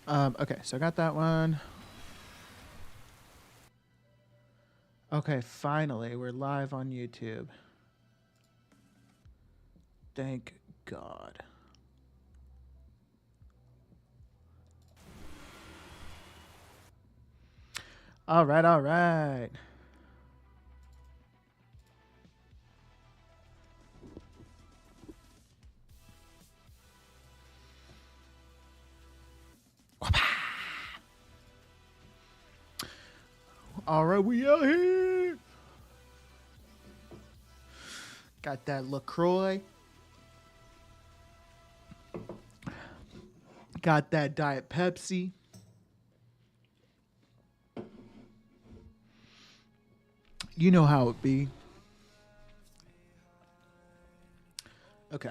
Okay, so I got that one. Okay, finally, we're live on YouTube. Thank God. All right, all right. All right, we out here. Got that LaCroix. Got that Diet Pepsi. You know how it be. Okay.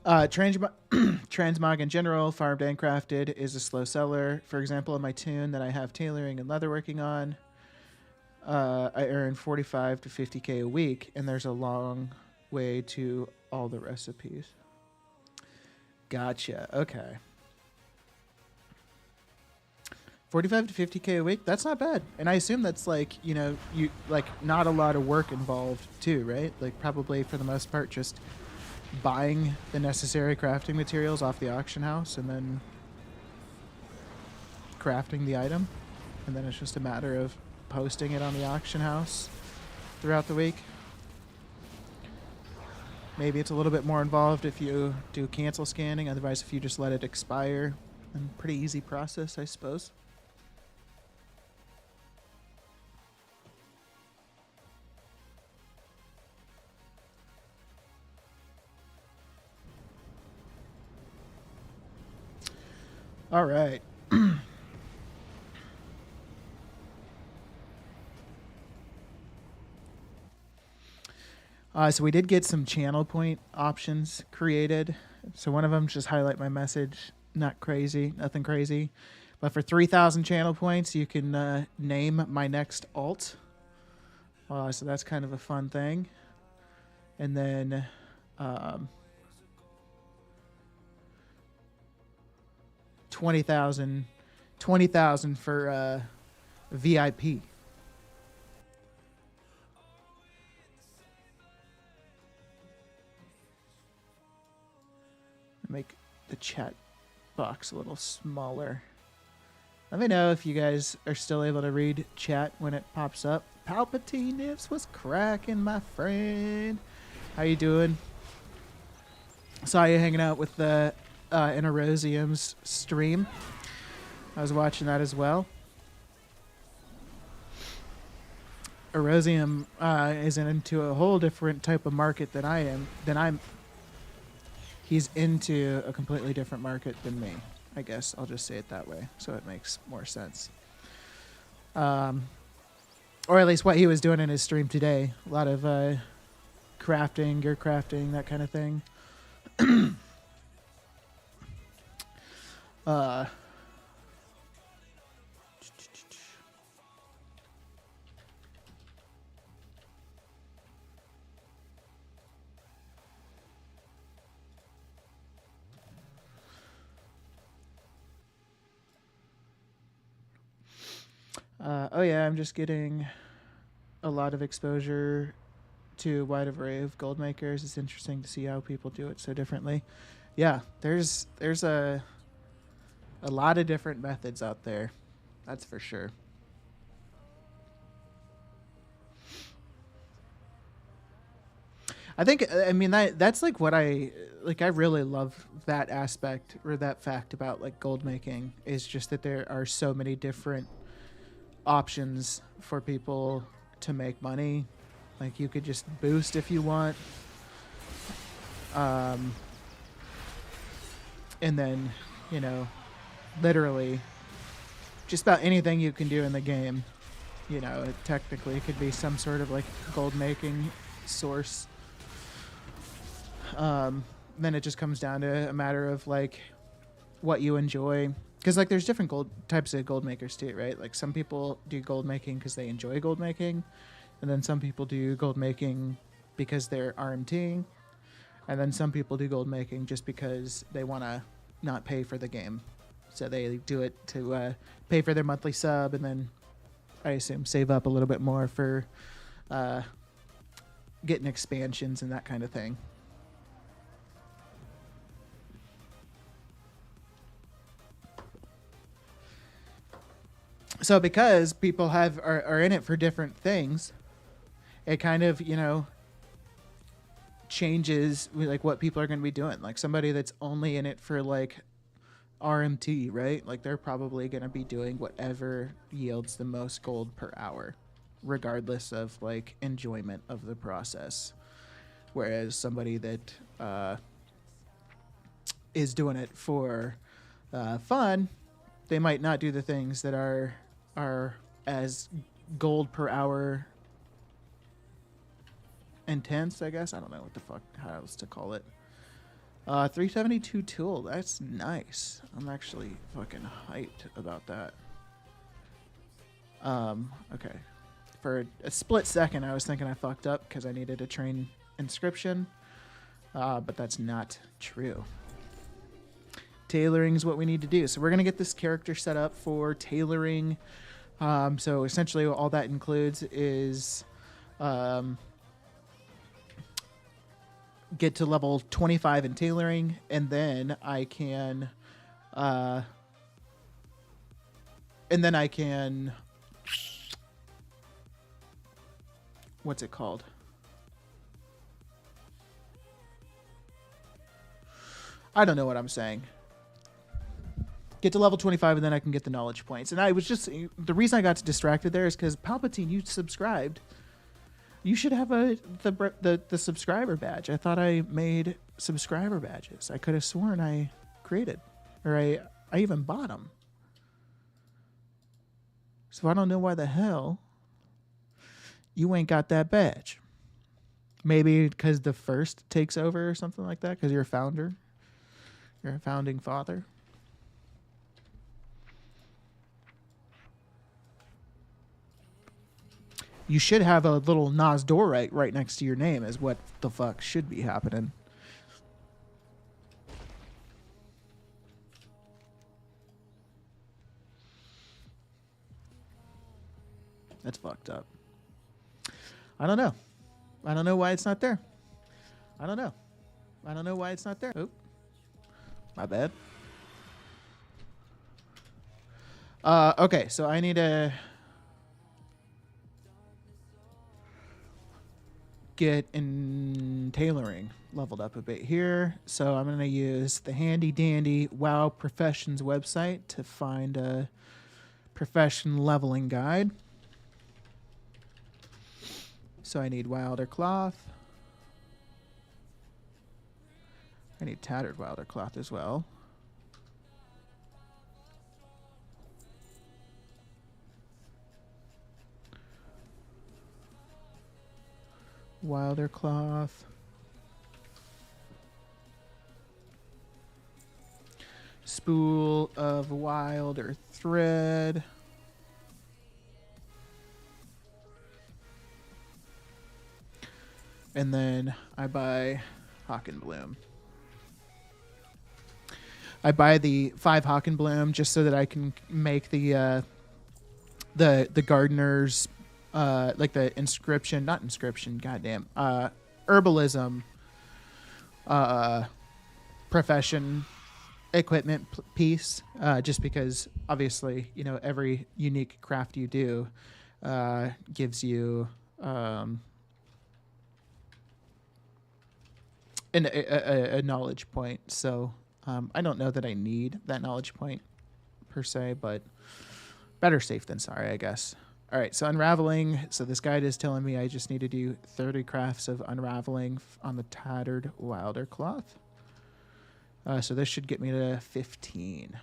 Transmog in general, farmed and crafted, is a slow seller. For example, in my tune that I have tailoring and leather working on, I earn 45 to 50K a week, and there's a long way to all the recipes. Gotcha. Okay. 45 to 50K a week, that's not bad. And I assume that's like, you like not a lot of work involved too, right? Like probably for the most part just buying the necessary crafting materials off the auction house and then crafting the item. And then it's just a matter of posting it on the auction house throughout the week. Maybe it's a little bit more involved if you do cancel scanning. Otherwise, if you just let it expire, then pretty easy process, I suppose. All right. So we did get some channel point options created. So one of them just highlight my message. Not crazy, nothing crazy. But for 3,000 channel points, you can name my next alt. So that's kind of a fun thing. And then 20,000 for VIP. Make the chat box a little smaller. Let me know if you guys are still able to read chat when it pops up. Palpatine Nips, what's cracking, my friend? How you doing? Saw you hanging out with the Interosium's stream. I was watching that as well. Erosium is into a whole different type of market than I am. He's into a completely different market than me. I guess I'll just say it that way, so it makes more sense. Or at least what he was doing in his stream today. A lot of crafting, gear crafting, that kind of thing. Oh yeah, I'm just getting a lot of exposure to a wide array of gold makers. It's interesting to see how people do it so differently. Yeah, there's a lot of different methods out there. That's for sure. I mean that's like what I really love that aspect or that fact about like gold making is just that there are so many different options for people to make money. Like you could just boost if you want. And then, literally just about anything you can do in the game. It technically could be some sort of like gold making source. Then it just comes down to a matter of like what you enjoy. Because like there's different types of gold makers too, right? Like some people do gold making because they enjoy gold making, and then some people do gold making because they're RMTing, And then some people do gold making just because they want to not pay for the game. So they do it to pay for their monthly sub, and then I assume save up a little bit more for getting expansions and that kind of thing. So because people are in it for different things, it kind of, changes like what people are going to be doing. Like somebody that's only in it for like RMT, right? Like they're probably going to be doing whatever yields the most gold per hour, regardless of like enjoyment of the process. Whereas somebody that is doing it for fun, they might not do the things that are as gold per hour intense, I guess. I don't know what the fuck how else to call it. 372 tool, that's nice. I'm actually fucking hyped about that. Okay. For a split second, I was thinking I fucked up because I needed to train inscription, but that's not true. Tailoring is what we need to do. So we're going to get this character set up for tailoring. So essentially all that includes is get to level 25 in tailoring, and then I can what's it called? I don't know what I'm saying. Get to level 25 and then I can get the knowledge points. And I was just, the reason I got distracted there is because Palpatine, you subscribed. You should have the subscriber badge. I thought I made subscriber badges. I could have sworn I created, or I even bought them. So I don't know why the hell you ain't got that badge. Maybe because the first takes over or something like that, because you're a founder. You're a founding father. You should have a little Nas door right next to your name is what the fuck should be happening. That's fucked up. I don't know. I don't know why it's not there. I don't know. I don't know why it's not there. Oh, my bad. Okay, so I need to get in tailoring leveled up a bit here. So I'm going to use the handy dandy WoW Professions website to find a profession leveling guide. So I need Wilder Cloth. I need Tattered Wilder Cloth as well. Wilder Cloth. Spool of Wilder Thread. And then I buy Hawkenbloom. I buy the 5 Hawkenbloom just so that I can make the gardener's like the inscription, not inscription, goddamn, herbalism profession equipment piece, just because obviously, every unique craft you do gives you a knowledge point. So I don't know that I need that knowledge point per se, but better safe than sorry, I guess. All right, so unraveling. So this guide is telling me I just need to do 30 crafts of unraveling on the Tattered Wilder Cloth. So this should get me to 15.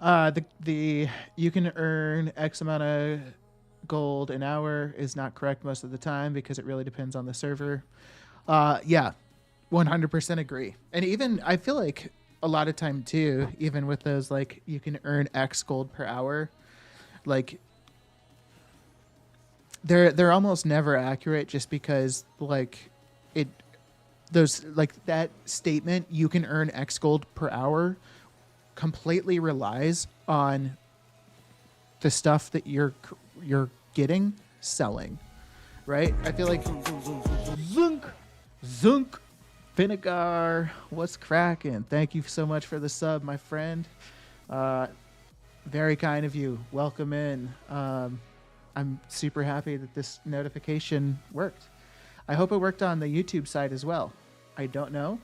The you can earn X amount of gold an hour is not correct most of the time because it really depends on the server. Yeah, 100% agree. And even I feel like a lot of time too, even with those, like, you can earn X gold per hour, like they're almost never accurate, just because like it those like that statement, you can earn X gold per hour, completely relies on the stuff that you're getting selling, right? I feel like Zunk Zunk Vinegar, what's cracking? Thank you so much for the sub, my friend. Very kind of you. Welcome in. I'm super happy that this notification worked. I hope it worked on the YouTube side as well. I don't know.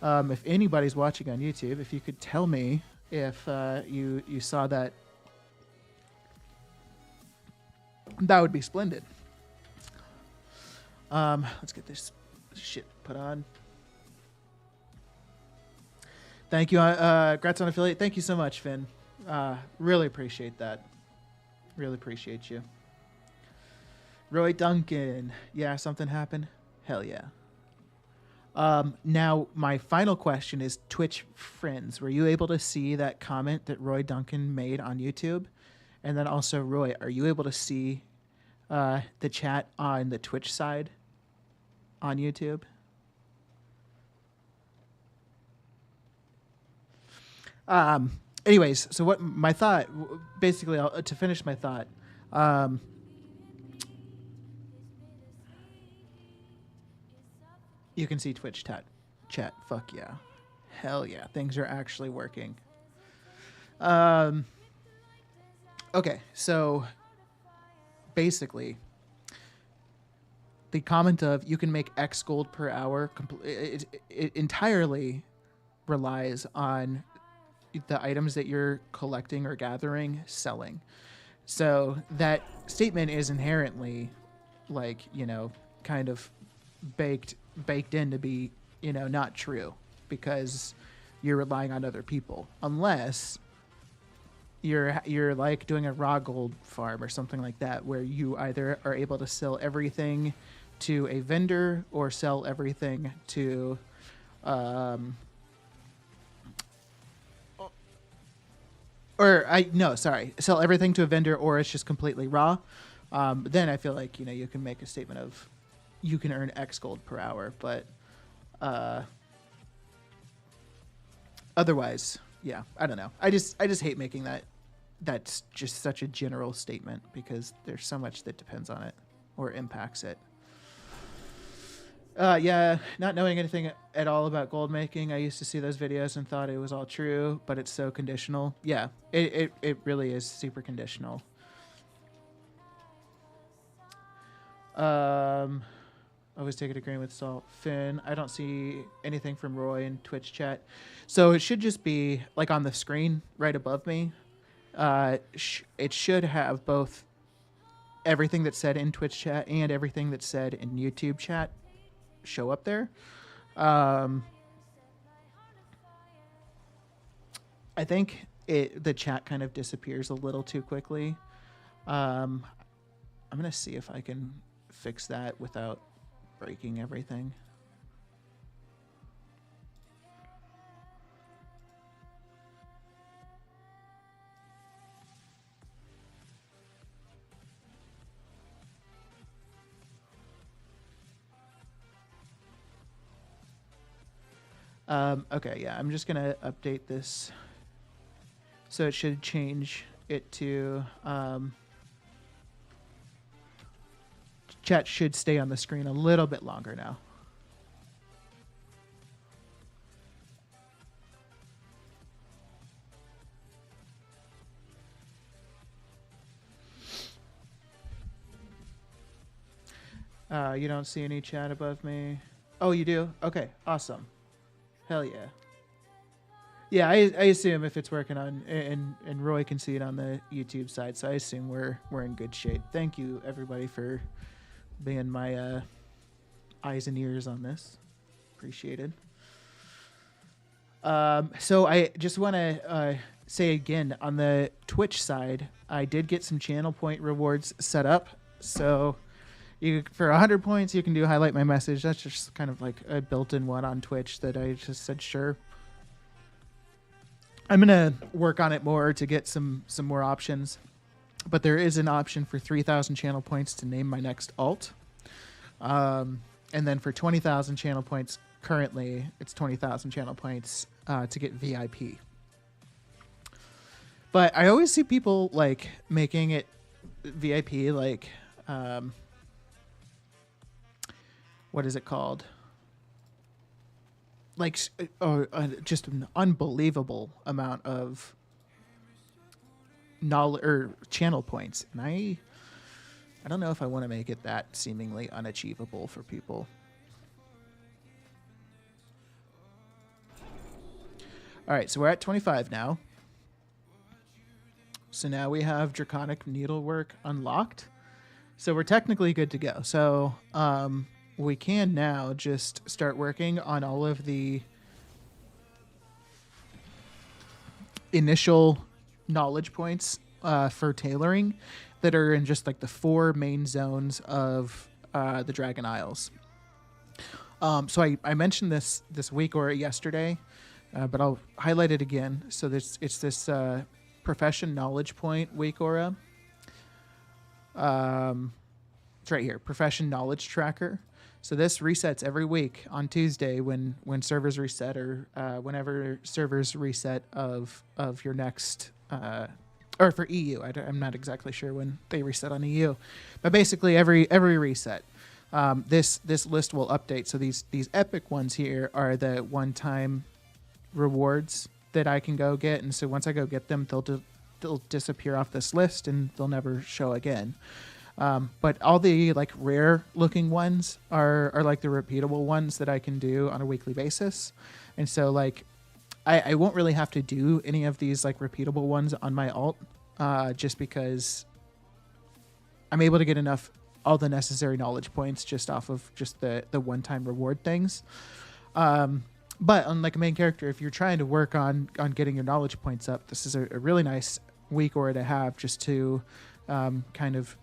If anybody's watching on YouTube, if you could tell me if you saw that, that would be splendid. Let's get this shit put on. Thank you, Grats on Affiliate. Thank you so much, Finn. Really appreciate that. Really appreciate you. Roy Duncan. Yeah, something happened? Hell yeah. Now, my final question is, Twitch friends, were you able to see that comment that Roy Duncan made on YouTube? And then also, Roy, are you able to see the chat on the Twitch side on YouTube? Anyways, so what my thought, basically, to finish my thought, you can see Twitch chat. Fuck yeah. Hell yeah. Things are actually working. Okay, so basically, the comment of you can make X gold per hour, it entirely relies on the items that you're collecting or gathering, selling. So that statement is inherently, like, you know, kind of baked in to be, you know, not true, because you're relying on other people, unless you're like doing a raw gold farm or something like that, where you either are able to sell everything to a vendor or sell everything to sell everything to a vendor, or it's just completely raw. Then I feel like, you know, you can make a statement of you can earn X gold per hour, but otherwise, yeah, I don't know. I just hate making that. That's just such a general statement, because there's so much that depends on it or impacts it. Yeah, not knowing anything at all about gold making, I used to see those videos and thought it was all true, but it's so conditional. Yeah, it really is super conditional. Always take it a grain with salt. Finn, I don't see anything from Roy in Twitch chat. So it should just be like on the screen right above me. It should have both everything that's said in Twitch chat and everything that's said in YouTube chat show up there. I think the chat kind of disappears a little too quickly. I'm gonna see if I can fix that without breaking everything. Okay, yeah, I'm just gonna update this. So it should change it to, chat should stay on the screen a little bit longer now. You don't see any chat above me? Oh, you do? Okay, awesome. Hell yeah. Yeah, I assume if it's working on, and Roy can see it on the YouTube side, so I assume we're in good shape. Thank you, everybody, for being my eyes and ears on this. Appreciated. So I just want to say again, on the Twitch side, I did get some channel point rewards set up. So for 100 points, you can do highlight my message. That's just kind of like a built-in one on Twitch that I just said sure. I'm gonna work on it more to get some more options. but there is an option for 3,000 channel points to name my next alt. And then for 20,000 channel points, currently it's 20,000 channel points to get VIP. But I always see people like making it VIP, like what is it called? Like just an unbelievable amount of knowledge or channel points, and I don't know if I want to make it that seemingly unachievable for people. All right, so we're at 25 now. So now we have Draconic Needlework unlocked. So we're technically good to go. So we can now just start working on all of the initial knowledge points for tailoring that are in just like the 4 main zones of the Dragon Isles. So I mentioned this week or yesterday, but I'll highlight it again. So it's this profession knowledge point week aura. It's right here, profession knowledge tracker. So this resets every week on Tuesday when servers reset, or whenever servers reset of your next, or for EU. I'm not exactly sure when they reset on EU, but basically every reset, this list will update. So these epic ones here are the one-time rewards that I can go get, and so once I go get them, they'll disappear off this list and they'll never show again. But all the like rare looking ones are like the repeatable ones that I can do on a weekly basis. And so like I won't really have to do any of these like repeatable ones on my alt, just because I'm able to get all the necessary knowledge points just off of just the one-time reward things. But unlike a main character, if you're trying to work on getting your knowledge points up, this is a really nice week aura to have, just to kind of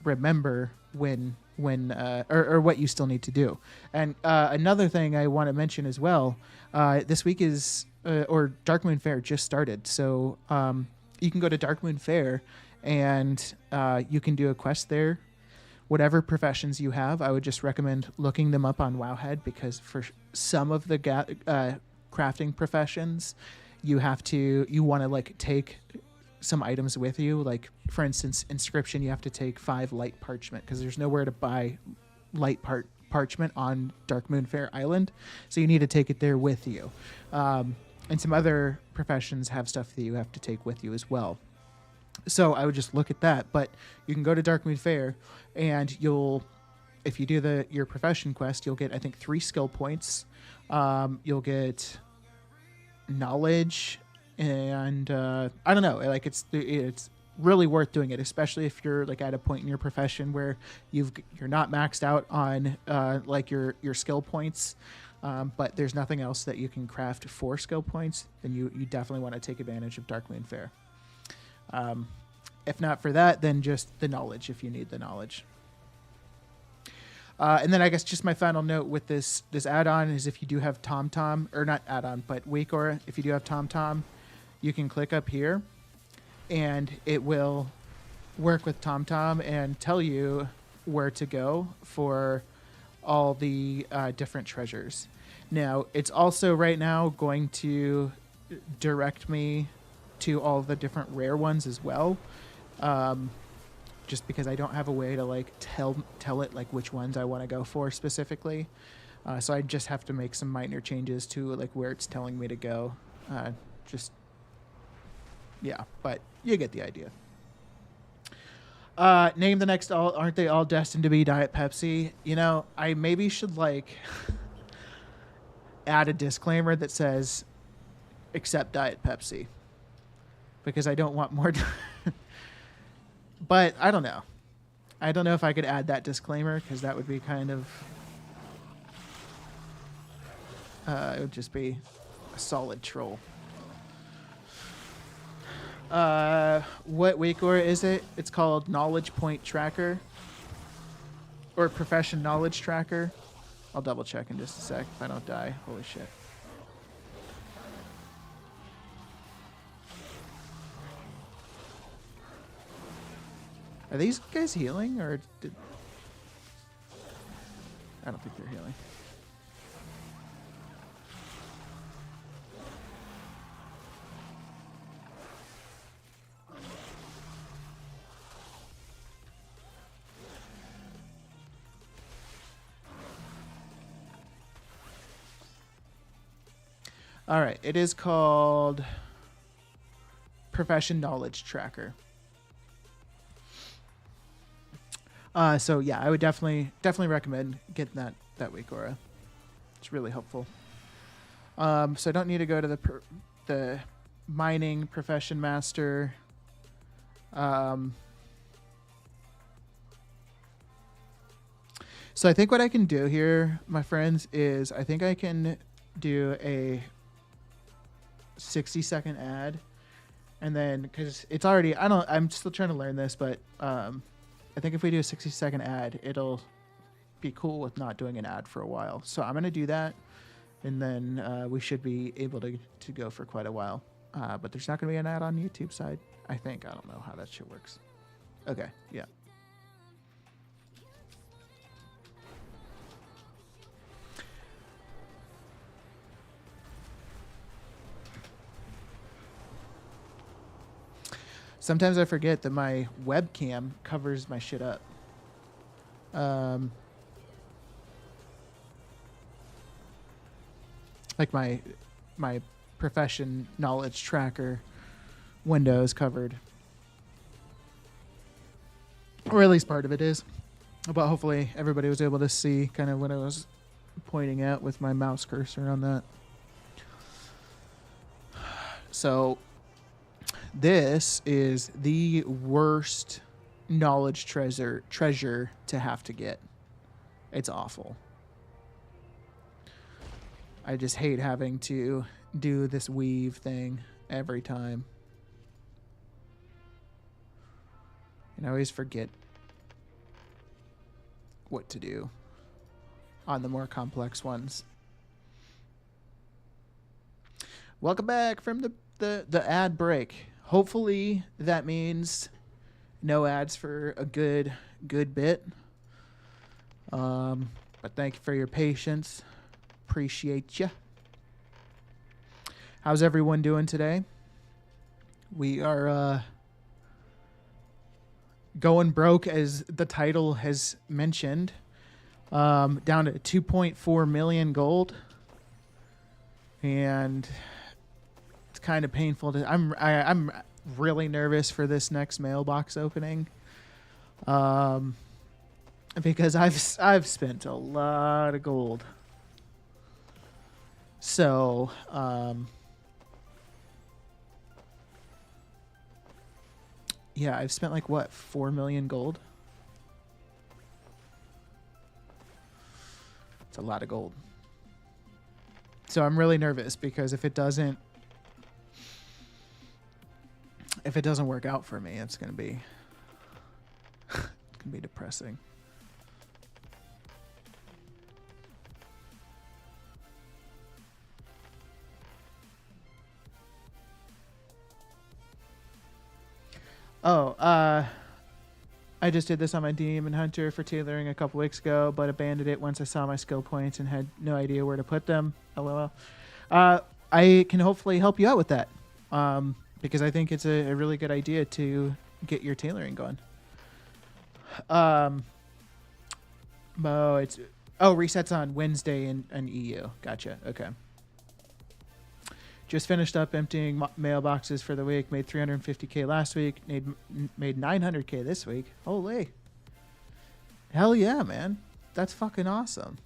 remember when or what you still need to do. And another thing I want to mention as well, this week is or Darkmoon Fair just started, so you can go to Darkmoon Fair and you can do a quest there. Whatever professions you have, I would just recommend looking them up on Wowhead, because for some of the crafting professions, you want to like take some items with you. Like for instance, inscription, you have to take 5 light parchment, because there's nowhere to buy light parchment on Darkmoon Fair Island, so you need to take it there with you. And some other professions have stuff that you have to take with you as well. So I would just look at that. But you can go to Darkmoon Fair, and if you do your profession quest, you'll get, I think, 3 skill points. You'll get knowledge, and I don't know, like it's really worth doing it, especially if you're like at a point in your profession where you're not maxed out on like your skill points, but there's nothing else that you can craft for skill points. Then you definitely want to take advantage of Darkmoon Fair. If not for that, then just the knowledge, if you need the knowledge. And then I guess just my final note with this add-on is, if you do have TomTom, or not add-on, but week aura, if you do have TomTom, you can click up here and it will work with TomTom and tell you where to go for all the different treasures. Now, it's also right now going to direct me to all the different rare ones as well, just because I don't have a way to like tell it like which ones I want to go for specifically. So I just have to make some minor changes to like where it's telling me to go. Yeah, but you get the idea. Name the next all. Aren't they all destined to be Diet Pepsi? You know, I maybe should like add a disclaimer that says except Diet Pepsi, because I don't want more. But I don't know. I don't know if I could add that disclaimer, because that would be kind of it would just be a solid troll. What week aura is it? It's called Knowledge Point Tracker, or Profession Knowledge Tracker. I'll double check in just a sec if I don't die. Holy shit. Are these guys healing or did... I don't think they're healing. All right, it is called Profession Knowledge Tracker. So yeah, I would definitely recommend getting that week, Aura. It's really helpful. So I don't need to go to the mining profession master. So I think what I can do here, my friends, is I think I can do a 60-second ad, and then because it's already I'm still trying to learn this, but I think if we do a 60-second ad, it'll be cool with not doing an ad for a while. So I'm gonna do that, and then we should be able to go for quite a while. But there's not gonna be an ad on YouTube side, I think. I don't know how that shit works. Okay, yeah. Sometimes I forget that my webcam covers my shit up. Like my profession knowledge tracker window is covered. Or at least part of it is. But hopefully everybody was able to see kind of what I was pointing at with my mouse cursor on that. So this is the worst knowledge treasure to have to get. It's awful. I just hate having to do this weave thing every time. And I always forget what to do on the more complex ones. Welcome back from the ad break. Hopefully that means no ads for a good bit. But thank you for your patience. Appreciate you. How's everyone doing today? We are going broke, as the title has mentioned. Down to 2.4 million gold. And it's kind of painful to I'm really nervous for this next mailbox opening. Because I've spent a lot of gold. So, yeah, I've spent like what, 4 million gold? It's a lot of gold. So I'm really nervous because if it doesn't work out for me, it's going to be depressing. Oh, I just did this on my Demon Hunter for tailoring a couple weeks ago, but abandoned it once I saw my skill points and had no idea where to put them. LOL. I can hopefully help you out with that, because I think it's a really good idea to get your tailoring going. Resets on Wednesday in EU. Gotcha. Okay. Just finished up emptying mailboxes for the week. Made 350K last week. Made 900K this week. Holy. Hell yeah, man. That's fucking awesome.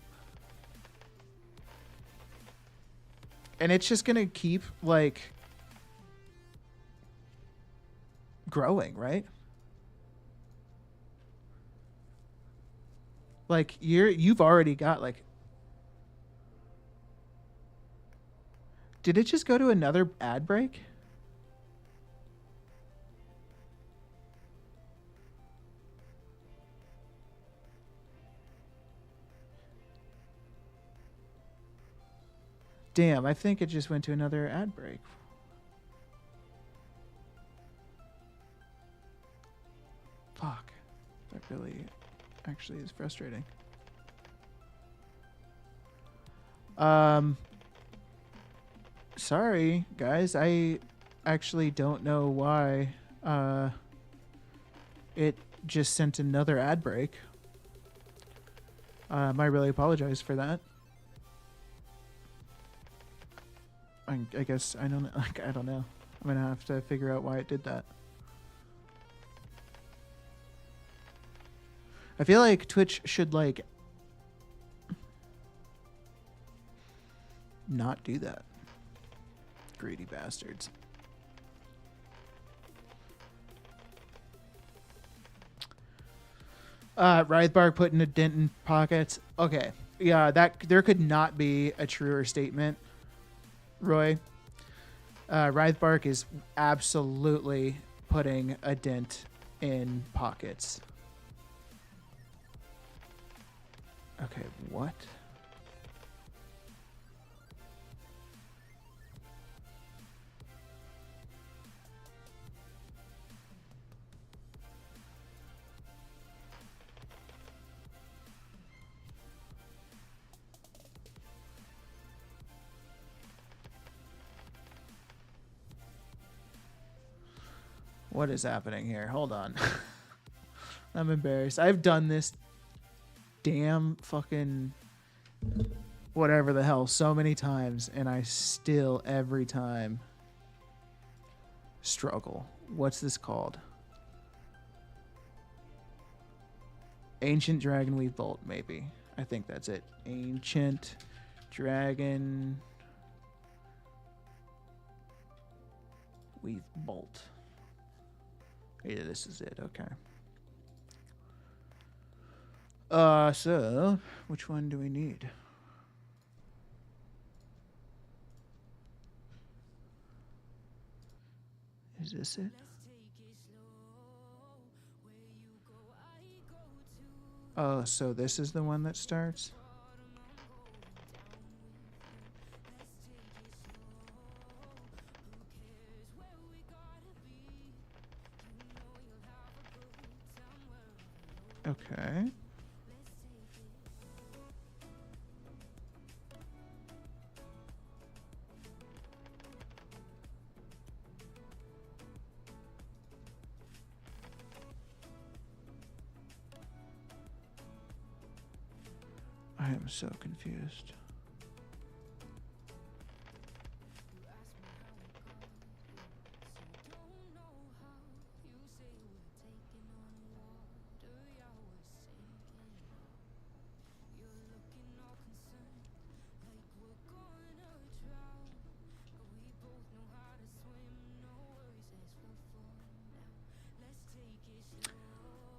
And it's just going to keep, like, growing, right? Like, you've already got, like... Did it just go to another ad break? Damn, I think it just went to another ad break. Fuck. That really actually is frustrating. Sorry, guys. I actually don't know why it just sent another ad break. I really apologize for that. I guess I don't like I don't know. I'm gonna have to figure out why it did that. I feel like Twitch should like not do that. Greedy bastards. Wrythbark putting a dent in pockets. Okay. Yeah, that there could not be a truer statement, Roy. Wrythbark is absolutely putting a dent in pockets. Okay, what? What is happening here? Hold on. I'm embarrassed. I've done this damn fucking whatever the hell so many times, and I still every time struggle. What's this called? Ancient Dragonweave Bolt, maybe. I think that's it. Ancient Dragon Weave Bolt. Yeah, this is it. Okay. So which one do we need? Is this it? Oh, so this is the one that starts? Okay. I am so confused.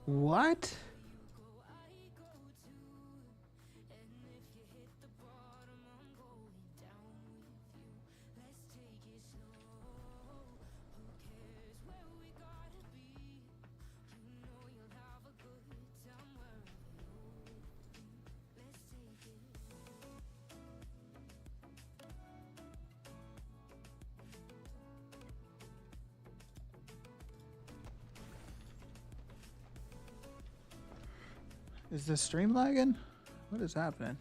What? Is the stream lagging? What is happening?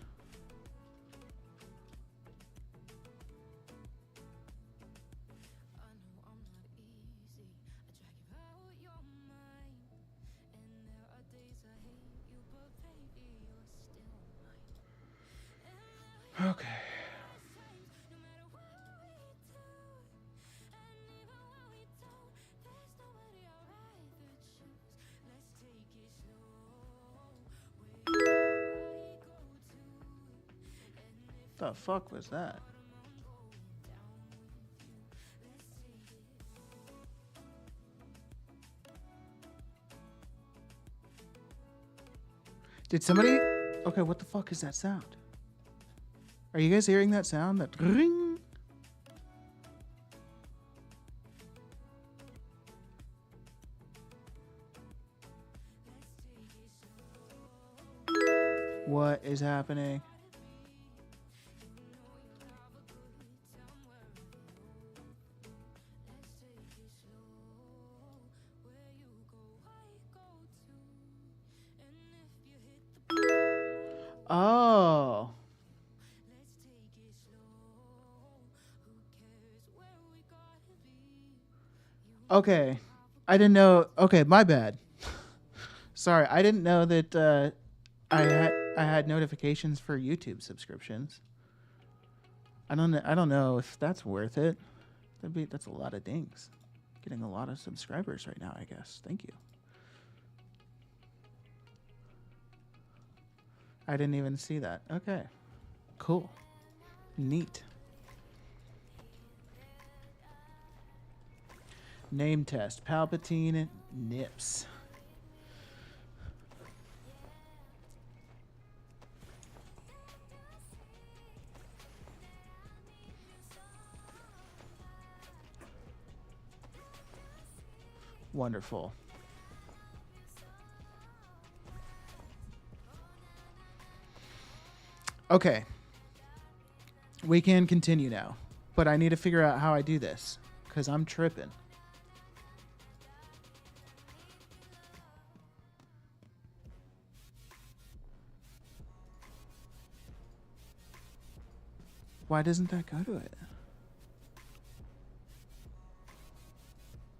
Okay. The fuck was that? Did somebody... Okay, what the fuck is that sound? Are you guys hearing that sound? That ring? What is happening? Oh. Okay. I didn't know. Okay, my bad. Sorry, I didn't know that I had notifications for YouTube subscriptions. I don't know if that's worth it. That's a lot of dings. Getting a lot of subscribers right now, I guess. Thank you. I didn't even see that. Okay. Cool. Neat. Name test. Palpatine Nips. Wonderful. Okay. We can continue now. But I need to figure out how I do this. Because I'm tripping. Why doesn't that go to it?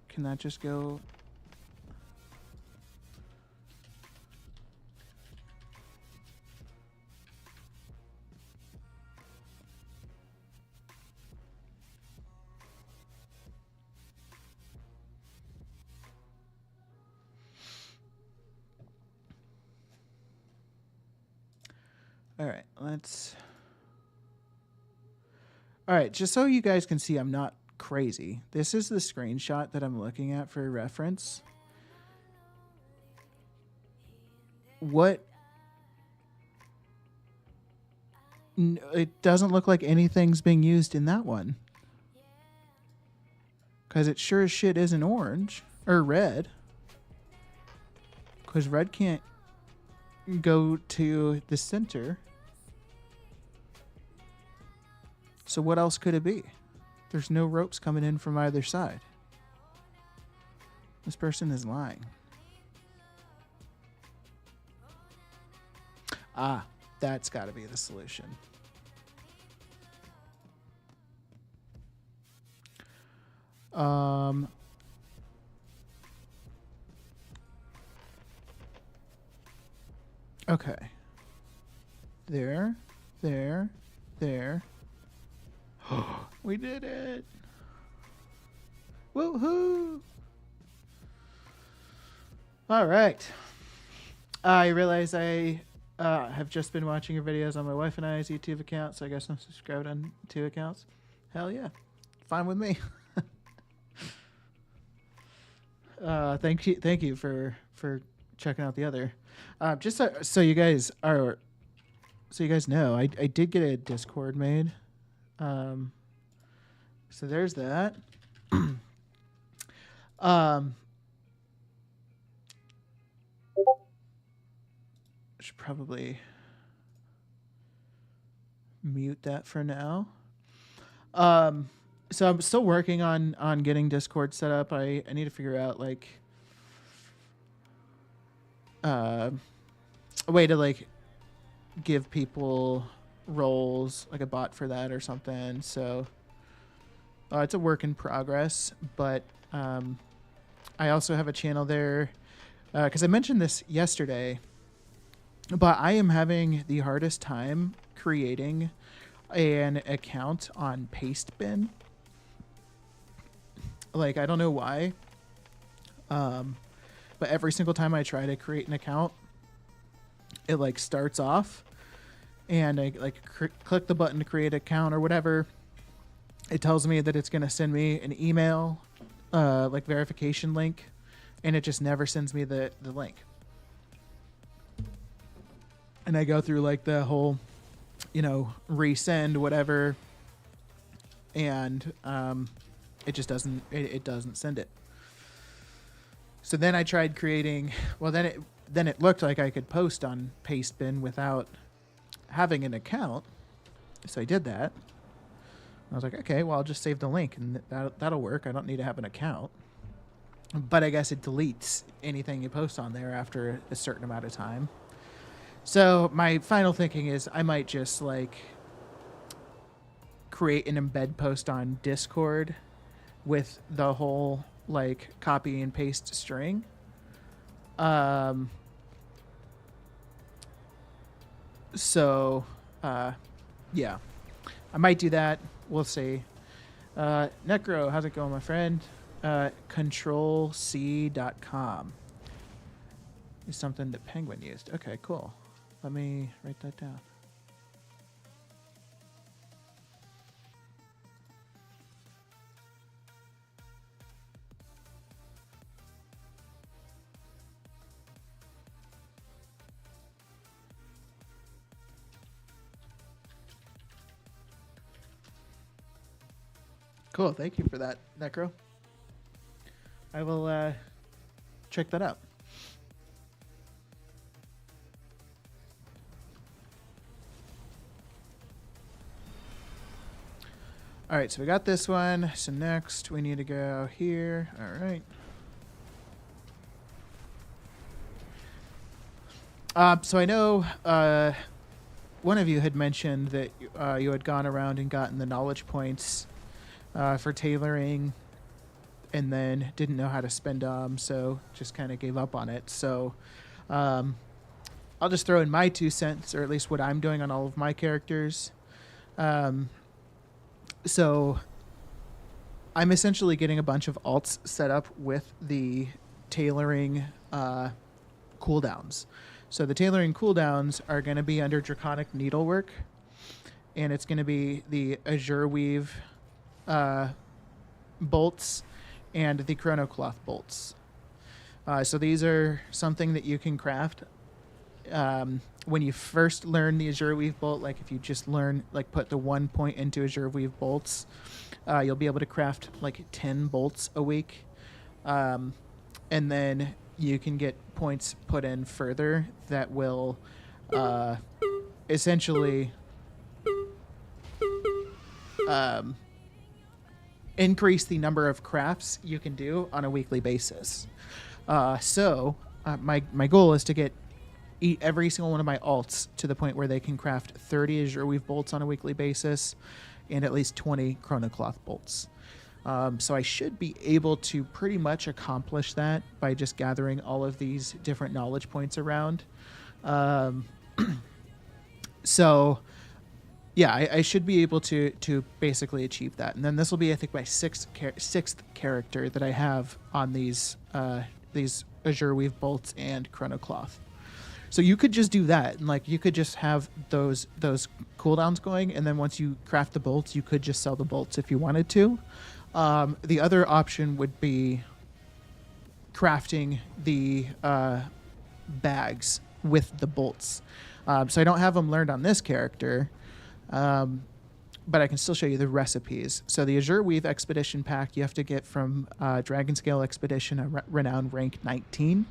Can that just go... All right, let's... All right, just so you guys can see I'm not crazy. This is the screenshot that I'm looking at for reference. What... It doesn't look like anything's being used in that one. Because it sure as shit isn't orange. Or red. Because red can't go to the center. So what else could it be? There's no ropes coming in from either side. This person is lying. Ah, that's got to be the solution. Okay. There. We did it. Woohoo. All right. I realize I have just been watching your videos on my wife and I's YouTube account, so I guess I'm subscribed on 2 accounts. Hell yeah. Fine with me. Thank you for checking out the other. Just so you guys know, I did get a Discord made. So there's that. Should probably mute that for now. So I'm still working on getting Discord set up. I need to figure out like a way to like give people roles, like a bot for that or something. So it's a work in progress, but I also have a channel there because I mentioned this yesterday, but I am having the hardest time creating an account on Pastebin. Like, I don't know why, but every single time I try to create an account, it like starts off and I like click the button to create an account or whatever. It tells me that it's going to send me an email, like verification link, and it just never sends me the link. And I go through like the whole, resend whatever, and it just doesn't send it. So then I tried creating, then it looked like I could post on Pastebin without having an account. So I did that. I was like, okay, well, I'll just save the link and that'll work. I don't need to have an account. But I guess it deletes anything you post on there after a certain amount of time. So my final thinking is I might just like create an embed post on Discord with the whole like copy and paste string. Um, so, yeah, I might do that. We'll see. Necro, how's it going, my friend? Controlc.com is something that Penguin used. Okay, cool. Let me write that down. Cool. Thank you for that, Necro. I will check that out. All right, so we got this one. So next we need to go here. All right. So I know one of you had mentioned that you had gone around and gotten the knowledge points for tailoring and then didn't know how to spend them, so just kind of gave up on it. So I'll just throw in my 2 cents, or at least what I'm doing on all of my characters. So I'm essentially getting a bunch of alts set up with the tailoring cooldowns. So the tailoring cooldowns are going to be under Draconic Needlework, and it's going to be the Azure Weave bolts and the Chronocloth bolts. So these are something that you can craft when you first learn the Azure Weave bolt. Like if you just learn, like put the 1 point into Azure Weave bolts, you'll be able to craft like 10 bolts a week. And then you can get points put in further that will essentially increase the number of crafts you can do on a weekly basis. So my goal is to get every single one of my alts to the point where they can craft 30 Azure Weave bolts on a weekly basis and at least 20 Chronocloth bolts. So I should be able to pretty much accomplish that by just gathering all of these different knowledge points around. So yeah, I should be able to basically achieve that. And then this will be, I think, my sixth character that I have on these Azure Weave bolts and Chronocloth. So you could just do that, and like you could just have those cooldowns going, and then once you craft the bolts, you could just sell the bolts if you wanted to. The other option would be crafting the bags with the bolts. So I don't have them learned on this character, but I can still show you the recipes. So the Azure Weave Expedition Pack you have to get from Dragon Scale Expedition, a renown rank 19.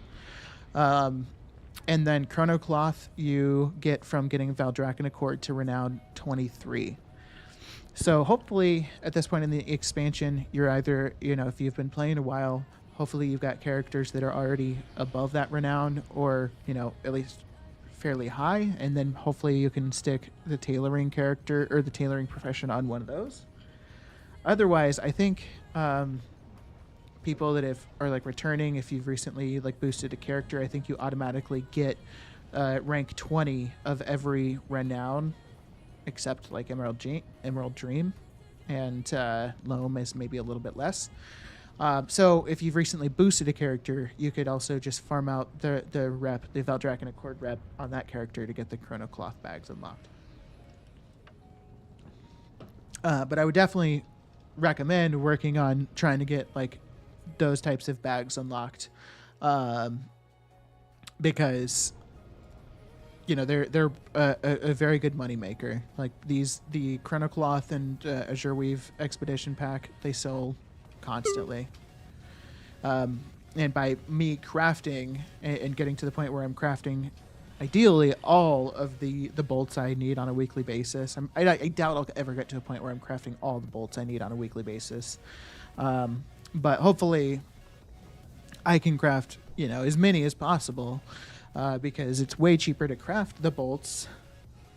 And then Chronocloth you get from getting Valdraken Accord to renown 23. So hopefully at this point in the expansion, you're either, if you've been playing a while, hopefully you've got characters that are already above that renown or, at least fairly high. And then hopefully you can stick the tailoring character or the tailoring profession on one of those. Otherwise, I think people that are like returning, if you've recently like boosted a character, I think you automatically get rank 20 of every renown except like Emerald Dream, and Loam is maybe a little bit less. So if you've recently boosted a character, you could also just farm out the Valdraken Accord rep on that character to get the Chronocloth bags unlocked. But I would definitely recommend working on trying to get like those types of bags unlocked, because they're a very good money maker. Like the Chronocloth and Azure Weave Expedition Pack, they sell constantly. And by me crafting and getting to the point where I'm crafting ideally all of the bolts I need on a weekly basis. I doubt I'll ever get to a point where I'm crafting all the bolts I need on a weekly basis. But hopefully I can craft, as many as possible. because it's way cheaper to craft the bolts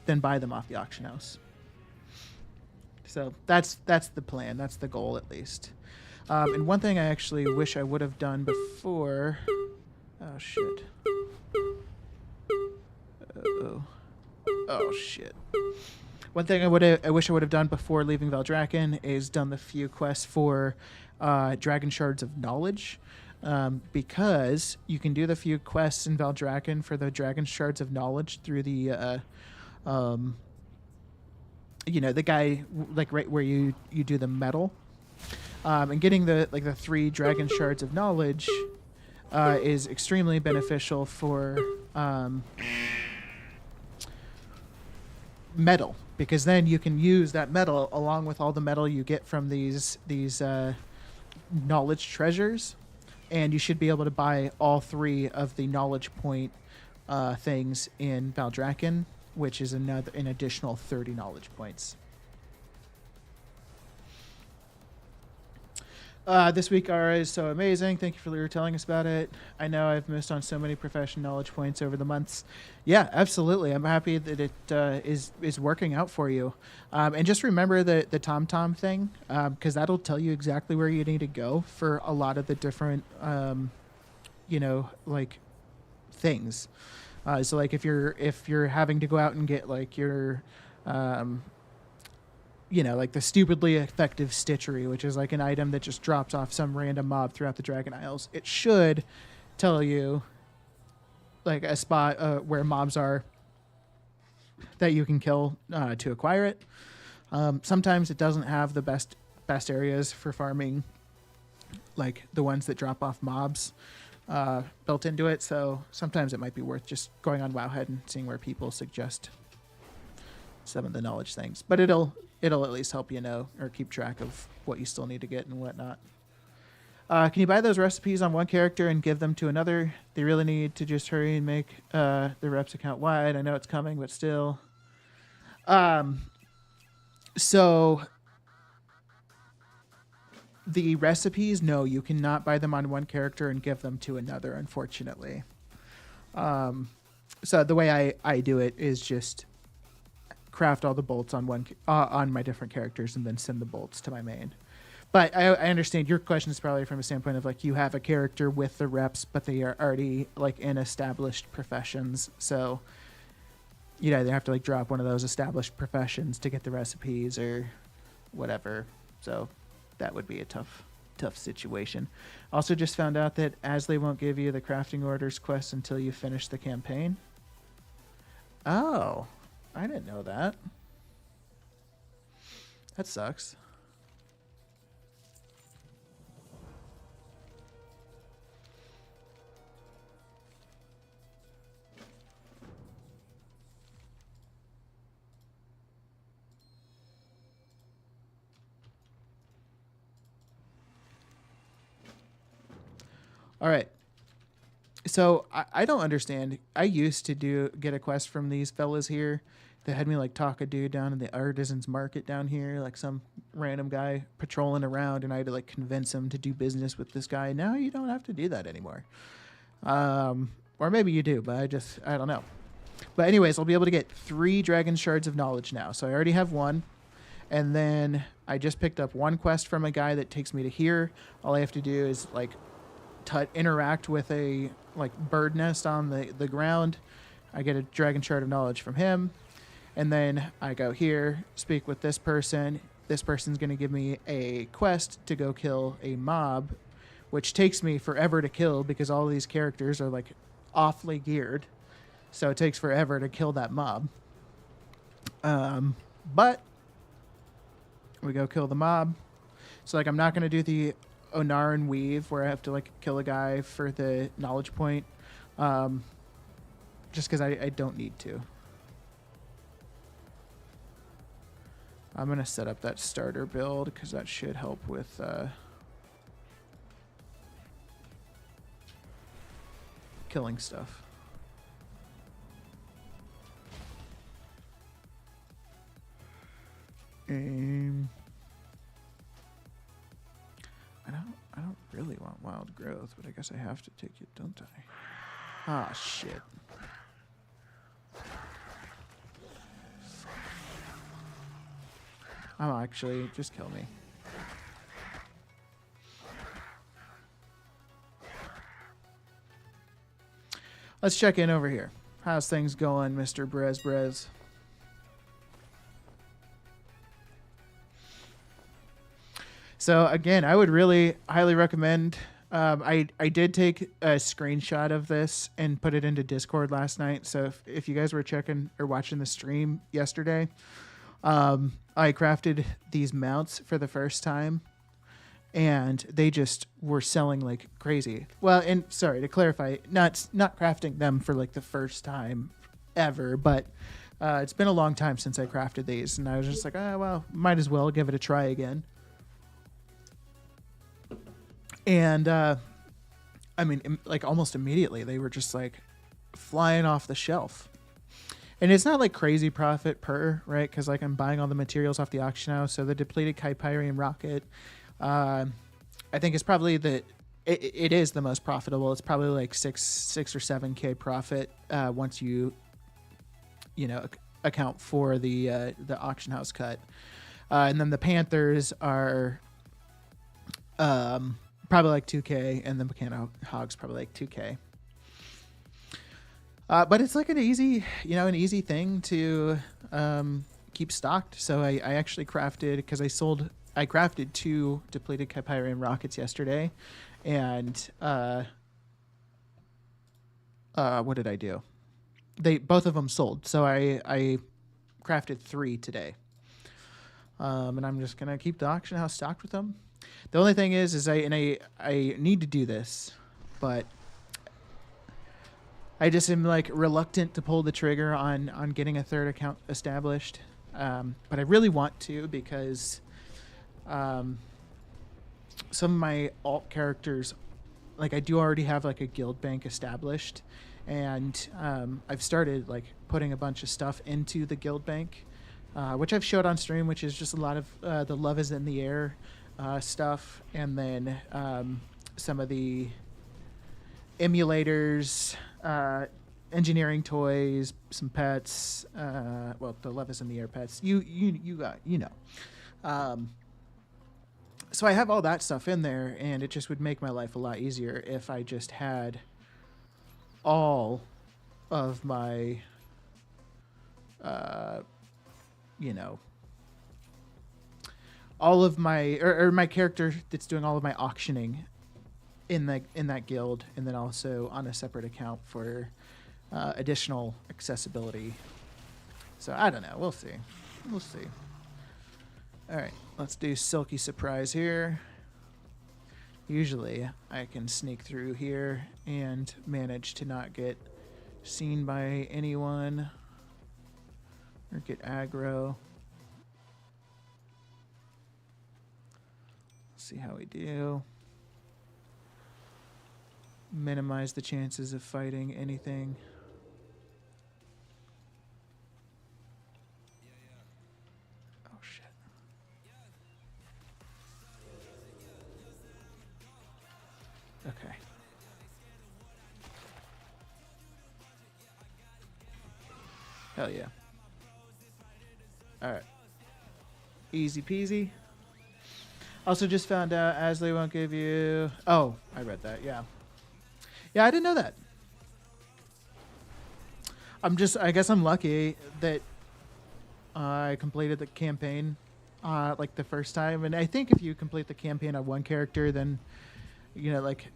than buy them off the auction house. So that's the plan. That's the goal, at least. And one thing I actually wish I would have done before. Oh shit. Oh. Oh shit. One thing I wish I would have done before leaving Valdrakken is done the few quests for Dragon Shards of Knowledge, because you can do the few quests in Valdrakken for the Dragon Shards of Knowledge through the the guy like right where you do the metal, and getting the 3 Dragon Shards of Knowledge is extremely beneficial for metal, because then you can use that metal along with all the metal you get from these knowledge treasures, and you should be able to buy all 3 of the knowledge point things in Valdrakken, which is an additional 30 knowledge points. This week, Ara is so amazing. Thank you for telling us about it. I know I've missed on so many profession knowledge points over the months. Yeah, absolutely. I'm happy that it is working out for you. And just remember the TomTom thing, because that'll tell you exactly where you need to go for a lot of the different, things. So like if you're having to go out and get like your like the stupidly effective stitchery, which is like an item that just drops off some random mob throughout the Dragon Isles, it should tell you like a spot where mobs are that you can kill to acquire it. Sometimes it doesn't have the best areas for farming, like the ones that drop off mobs built into it. So sometimes it might be worth just going on Wowhead and seeing where people suggest some of the knowledge things. But it'll at least help you know or keep track of what you still need to get and whatnot. Can you buy those recipes on one character and give them to another? They really need to just hurry and make the reps account wide. I know it's coming, but still. So the recipes, no, you cannot buy them on one character and give them to another, unfortunately. So the way I do it is just craft all the bolts on on my different characters and then send the bolts to my main. But I understand your question is probably from a standpoint of like you have a character with the reps, but they are already like in established professions. So you'd either have to like drop one of those established professions to get the recipes or whatever. So that would be a tough situation. Also just found out that Asley won't give you the crafting orders quest until you finish the campaign. Oh, I didn't know that. That sucks. All right. So I don't understand. I used to get a quest from these fellas here that had me like talk a dude down in the artisans market down here, like some random guy patrolling around, and I had to like convince him to do business with this guy. Now you don't have to do that anymore. Or maybe you do, but I don't know. But anyways, I'll be able to get 3 Dragon Shards of Knowledge now. So I already have 1. And then I just picked up 1 quest from a guy that takes me to here. All I have to do is like interact with a like bird nest on the ground. I get a Dragon Shard of Knowledge from him, and then I go here, speak with this person. This person's going to give me a quest to go kill a mob, which takes me forever to kill because all of these characters are like awfully geared, so it takes forever to kill that mob. But we go kill the mob. So like I'm not going to do the Onaran Weave where I have to like kill a guy for the knowledge point, just because I don't need to. I'm going to set up that starter build because that should help with killing stuff. I don't really want wild growth, but I guess I have to take it, don't I? Ah, shit. Oh, actually, just kill me. Let's check in over here. How's things going, Mr. Brez? So again, I would really highly recommend. I did take a screenshot of this and put it into Discord last night. So if you guys were checking or watching the stream yesterday, I crafted these mounts for the first time, and they just were selling like crazy. Well, and sorry to clarify, not crafting them for like the first time ever, but it's been a long time since I crafted these, and I was just like, oh well, might as well give it a try again. And I mean, like almost immediately, they were just like flying off the shelf. And it's not like crazy profit per, right? Because like I'm buying all the materials off the auction house. So the depleted Kypyrian rocket, I think is probably it is the most profitable. It's probably like 6 or 7K profit once you account for the auction house cut. And then the Panthers are probably like 2K, and the Mechano Hogs probably like 2K. But it's like an easy thing to keep stocked. So I actually crafted, because I crafted 2 depleted Kypyrian rockets yesterday, and what did I do? Both of them sold, so I crafted 3 today, and I'm just gonna keep the auction house stocked with them. The only thing is I need to do this, but I just am like reluctant to pull the trigger on getting a 3rd account established. But I really want to, because some of my alt characters, like I do already have like a guild bank established, and I've started like putting a bunch of stuff into the guild bank, which I've showed on stream, which is just a lot of the Love is in the Air stuff, and then some of the emulators, engineering toys, some pets, well, the Love is in the Air pets, so I have all that stuff in there, and it just would make my life a lot easier if I just had all of my all of my or my character that's doing all of my auctioning in that guild, and then also on a separate account for additional accessibility. So I don't know. We'll see. All right, let's do Silky Surprise here. Usually I can sneak through here and manage to not get seen by anyone or get aggro. See how we do. Minimize the chances of fighting anything. Oh shit. Okay. Hell yeah. Alright. Easy peasy. Also just found out Asley won't give you... Oh, I read that, yeah. Yeah, I didn't know that. I guess I'm lucky that I completed the campaign like the first time. And I think if you complete the campaign on one character, then, like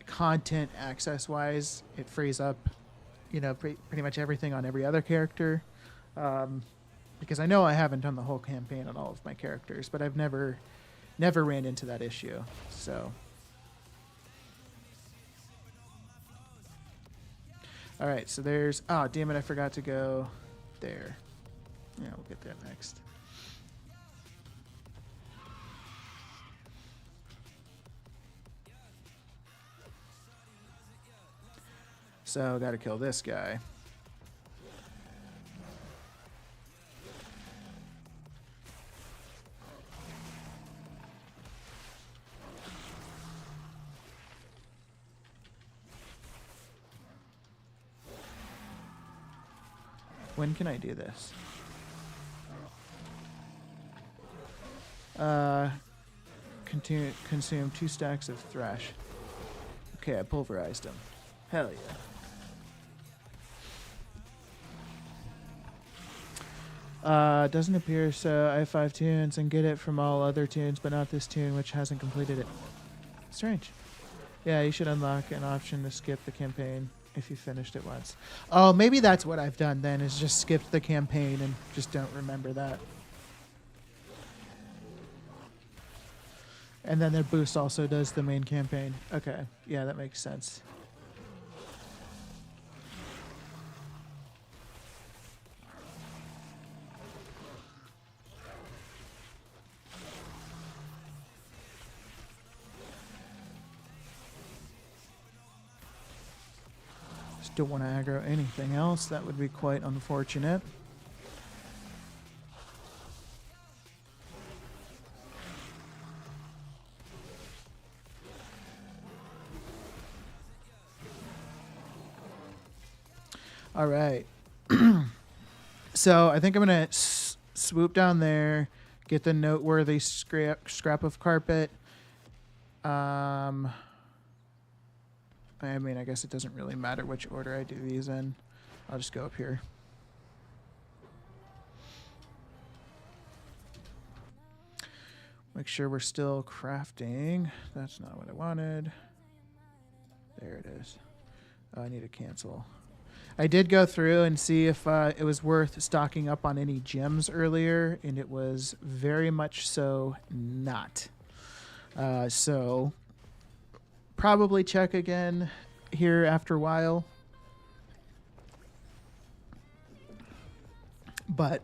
content access wise, it frees up, pretty much everything on every other character. Because I know I haven't done the whole campaign on all of my characters, but I've never ran into that issue. So, all right, so there's, oh damn it, I forgot to go there. Yeah, we'll get that next. So gotta kill this guy. When can I do this? Consume 2 stacks of thrash. Okay, I pulverized them. Hell yeah. Doesn't appear, so I have 5 tunes and get it from all other tunes, but not this tune, which hasn't completed it. Strange. Yeah, you should unlock an option to skip the campaign if you finished it once. Oh, maybe that's what I've done then, is just skipped the campaign and just don't remember that. And then their boost also does the main campaign. Okay, yeah, that makes sense. Just don't want to aggro anything else. That would be quite unfortunate. All right. So I think I'm going to swoop down there, get the noteworthy scrap of carpet. I mean, I guess it doesn't really matter which order I do these in. I'll just go up here. Make sure we're still crafting. That's not what I wanted. There it is. Oh, I need to cancel. I did go through and see if it was worth stocking up on any gems earlier, and it was very much so not. So probably check again here after a while. But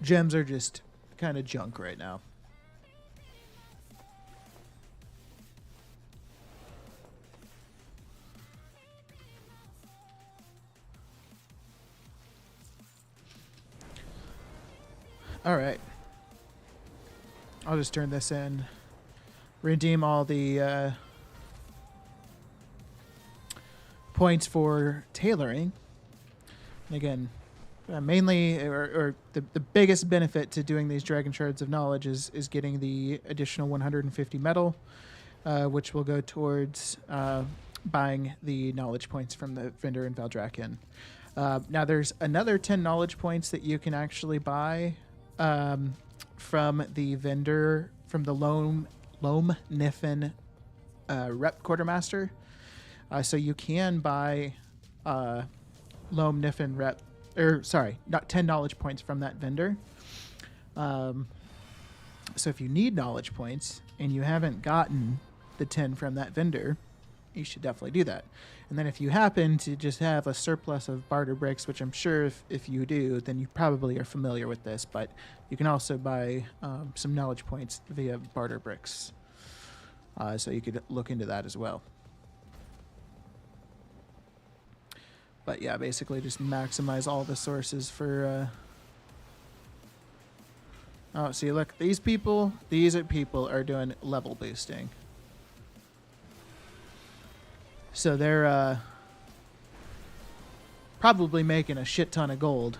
gems are just kind of junk right now. All right. I'll just turn this in. Redeem all the points for tailoring. And again, mainly, or the biggest benefit to doing these Dragon Shards of Knowledge is getting the additional 150 metal, which will go towards buying the knowledge points from the vendor in Valdrakken. Now, there's another 10 knowledge points that you can actually buy from the vendor, from the Loam Niffin Rep Quartermaster. So you can buy Loam Niffin Rep, or sorry, not 10 knowledge points from that vendor. So if you need knowledge points and you haven't gotten the 10 from that vendor, you should definitely do that. And then if you happen to just have a surplus of barter bricks, which I'm sure if you do, then you probably are familiar with this, but you can also buy some knowledge points via barter bricks. So you could look into that as well. But yeah, basically just maximize all the sources for... Oh, see, look, these people are doing level boosting. So they're probably making a shit ton of gold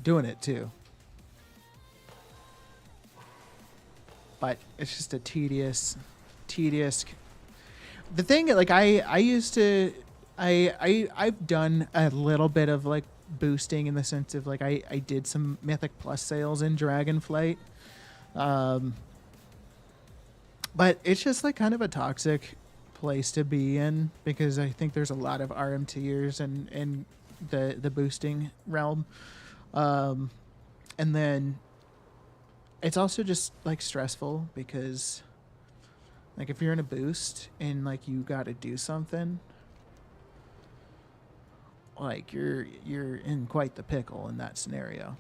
doing it too. But it's just a tedious. The thing, like I've done a little bit of like boosting in the sense of like I did some Mythic Plus sales in Dragonflight. But it's just like kind of a toxic place to be in because I think there's a lot of RMTers in the boosting realm. And then it's also just like stressful because like if you're in a boost and like you got to do something, like you're in quite the pickle in that scenario.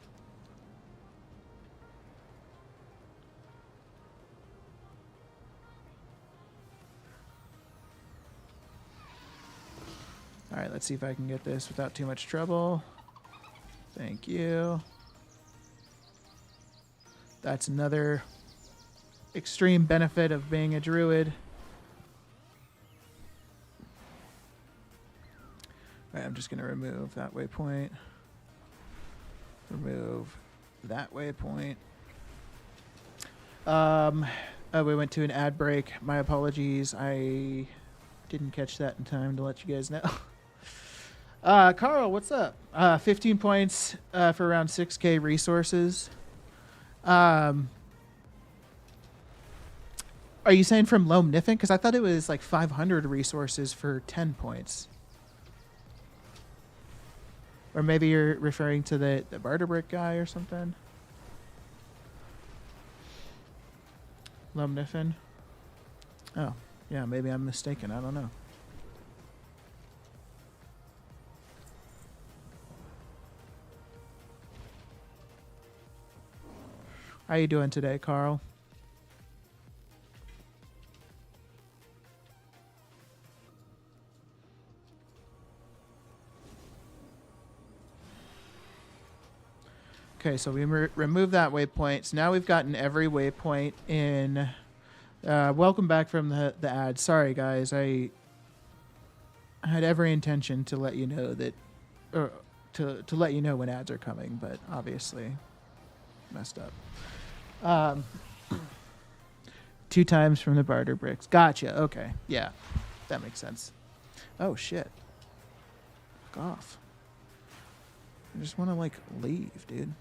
All right, let's see if I can get this without too much trouble. Thank you. That's another extreme benefit of being a druid. All right, I'm just going to remove that waypoint. Remove that waypoint. Oh, we went to an ad break. My apologies. I didn't catch that in time to let you guys know. Carl, what's up? 15 points for around 6K resources. Are you saying from Loam Niffin? Because I thought it was like 500 resources for 10 points. Or maybe you're referring to the barter brick guy or something. Loam Niffin. Oh, yeah, maybe I'm mistaken. I don't know. How you doing today, Carl? Okay, so we removed that waypoint. So now we've gotten every waypoint in. Welcome back from the ad. Sorry, guys. I had every intention to let you know that, or to let you know when ads are coming, but obviously messed up. 2 times from the barter bricks. Gotcha. Okay. Yeah, that makes sense. Oh shit. Fuck off. I just want to like leave, dude.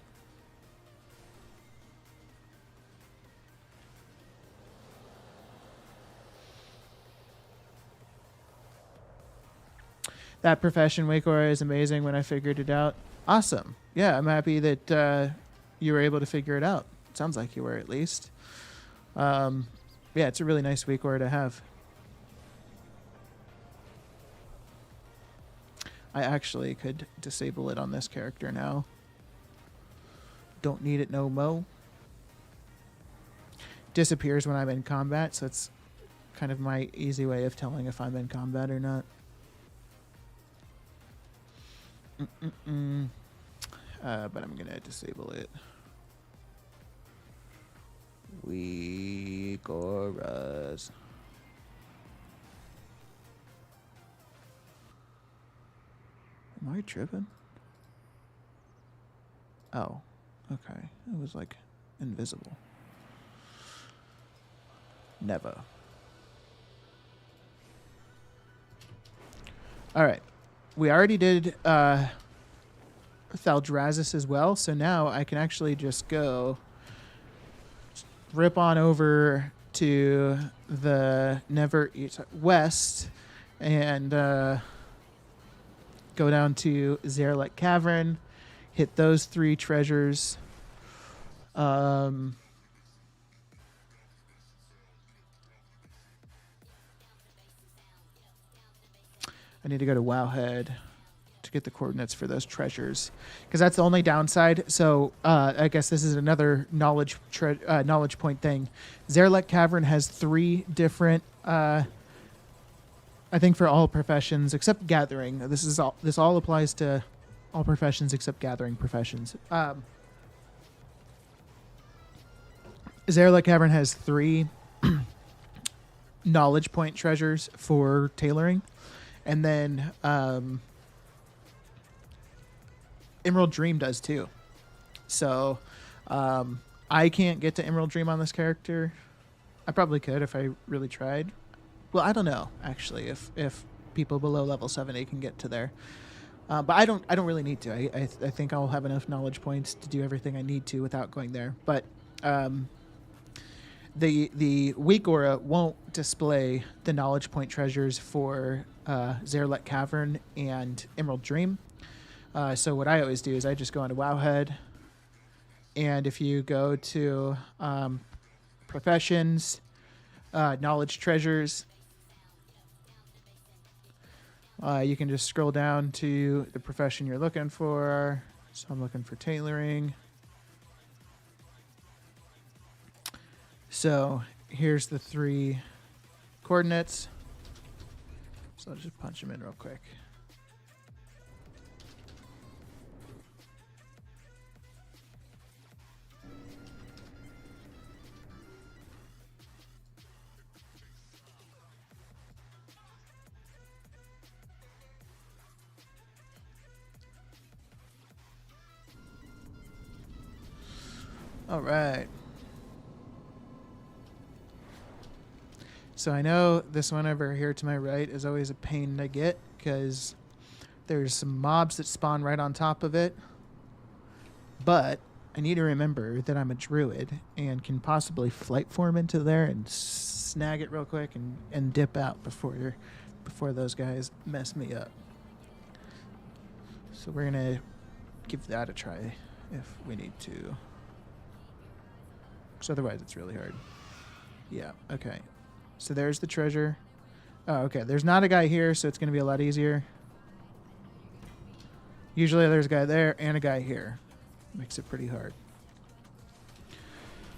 That profession Wakora is amazing when I figured it out. Awesome. Yeah, I'm happy that you were able to figure it out. Sounds like you were, at least. Yeah, it's a really nice Wakora to have. I actually could disable it on this character now. Don't need it no mo. Disappears when I'm in combat, so it's kind of my easy way of telling if I'm in combat or not. But I'm gonna disable it. Wakoras. Am I tripping? Oh, okay. It was like invisible. Never. All right. We already did Thaldraszus as well, so now I can actually just go rip on over to the Never West and go down to Zerlek Cavern, hit those 3 treasures. I need to go to Wowhead to get the coordinates for those treasures, because that's the only downside. So I guess this is another knowledge point thing. Zerlek Cavern has 3 different, I think, for all professions except gathering. This all applies to all professions except gathering professions. Zerlek Cavern has 3 knowledge point treasures for tailoring. And then Emerald Dream does too. So I can't get to Emerald Dream on this character. I probably could if I really tried. Well, I don't know, actually, if people below level 70 can get to there. But I don't really need to. I think I'll have enough knowledge points to do everything I need to without going there. But the weak aura won't display the knowledge point treasures for Zerlek Cavern and Emerald Dream. So what I always do is I just go onto Wowhead, and if you go to professions, knowledge treasures, you can just scroll down to the profession you're looking for. So I'm looking for tailoring. So here's the 3 coordinates. So I'll just punch them in real quick. All right. So I know this one over here to my right is always a pain to get because there's some mobs that spawn right on top of it. But I need to remember that I'm a druid and can possibly flight form into there and snag it real quick and dip out before those guys mess me up. So we're going to give that a try if we need to. Because otherwise it's really hard. Yeah, okay. So there's the treasure. Oh, okay. There's not a guy here, so it's going to be a lot easier. Usually there's a guy there and a guy here. Makes it pretty hard.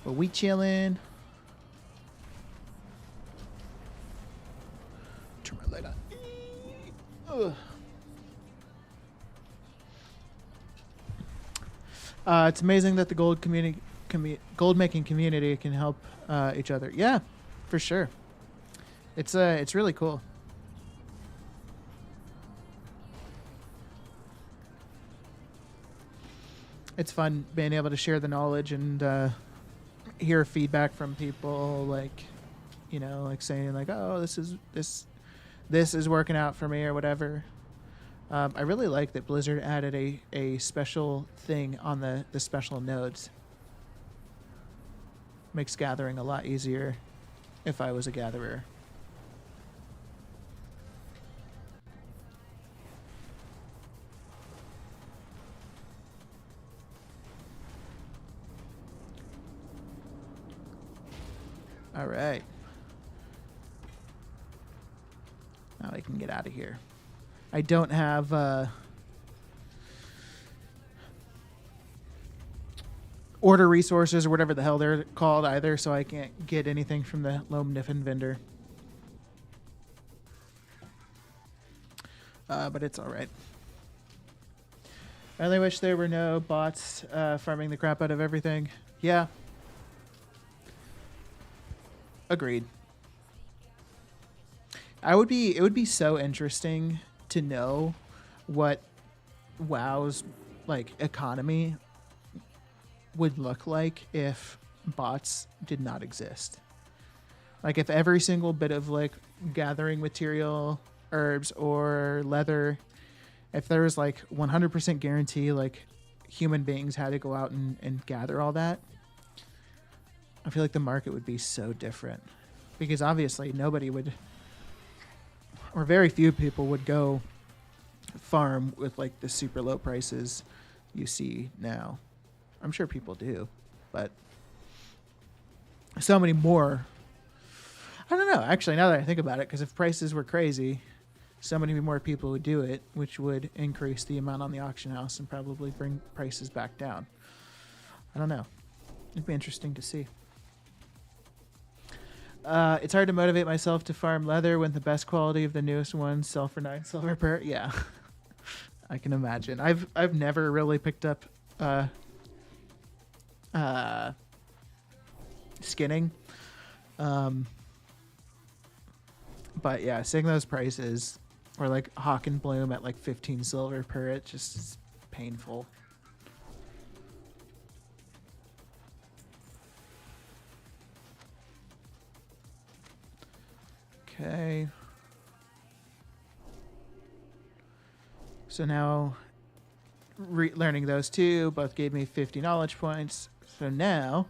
But we chillin'. Turn my light on. Ugh. It's amazing that the gold making community can help each other. Yeah, for sure. It's really cool. It's fun being able to share the knowledge and hear feedback from people, like, you know, like saying like, oh, this is working out for me or whatever. I really like that Blizzard added a special thing on the special nodes. Makes gathering a lot easier if I was a gatherer. All right. Now I can get out of here. I don't have order resources or whatever the hell they're called either, so I can't get anything from the Loam Niffin vendor. But it's all right. I only wish there were no bots farming the crap out of everything. Yeah. Agreed. It would be so interesting to know what WoW's like economy would look like if bots did not exist. Like if every single bit of like gathering material, herbs or leather, if there was like 100% guarantee like human beings had to go out and gather all that, I feel like the market would be so different. Because obviously nobody would, or very few people would go farm with like the super low prices you see now. I'm sure people do, but so many more. I don't know, actually, now that I think about it, because if prices were crazy, so many more people would do it, which would increase the amount on the auction house and probably bring prices back down. I don't know. It'd be interesting to see. It's hard to motivate myself to farm leather when the best quality of the newest ones sell for 9 silver per. Yeah, I can imagine. I've never really picked up skinning, but yeah, seeing those prices, or like Hawk and Bloom at like 15 silver per, it just is painful. Okay. So now learning those two both gave me 50 knowledge points. So now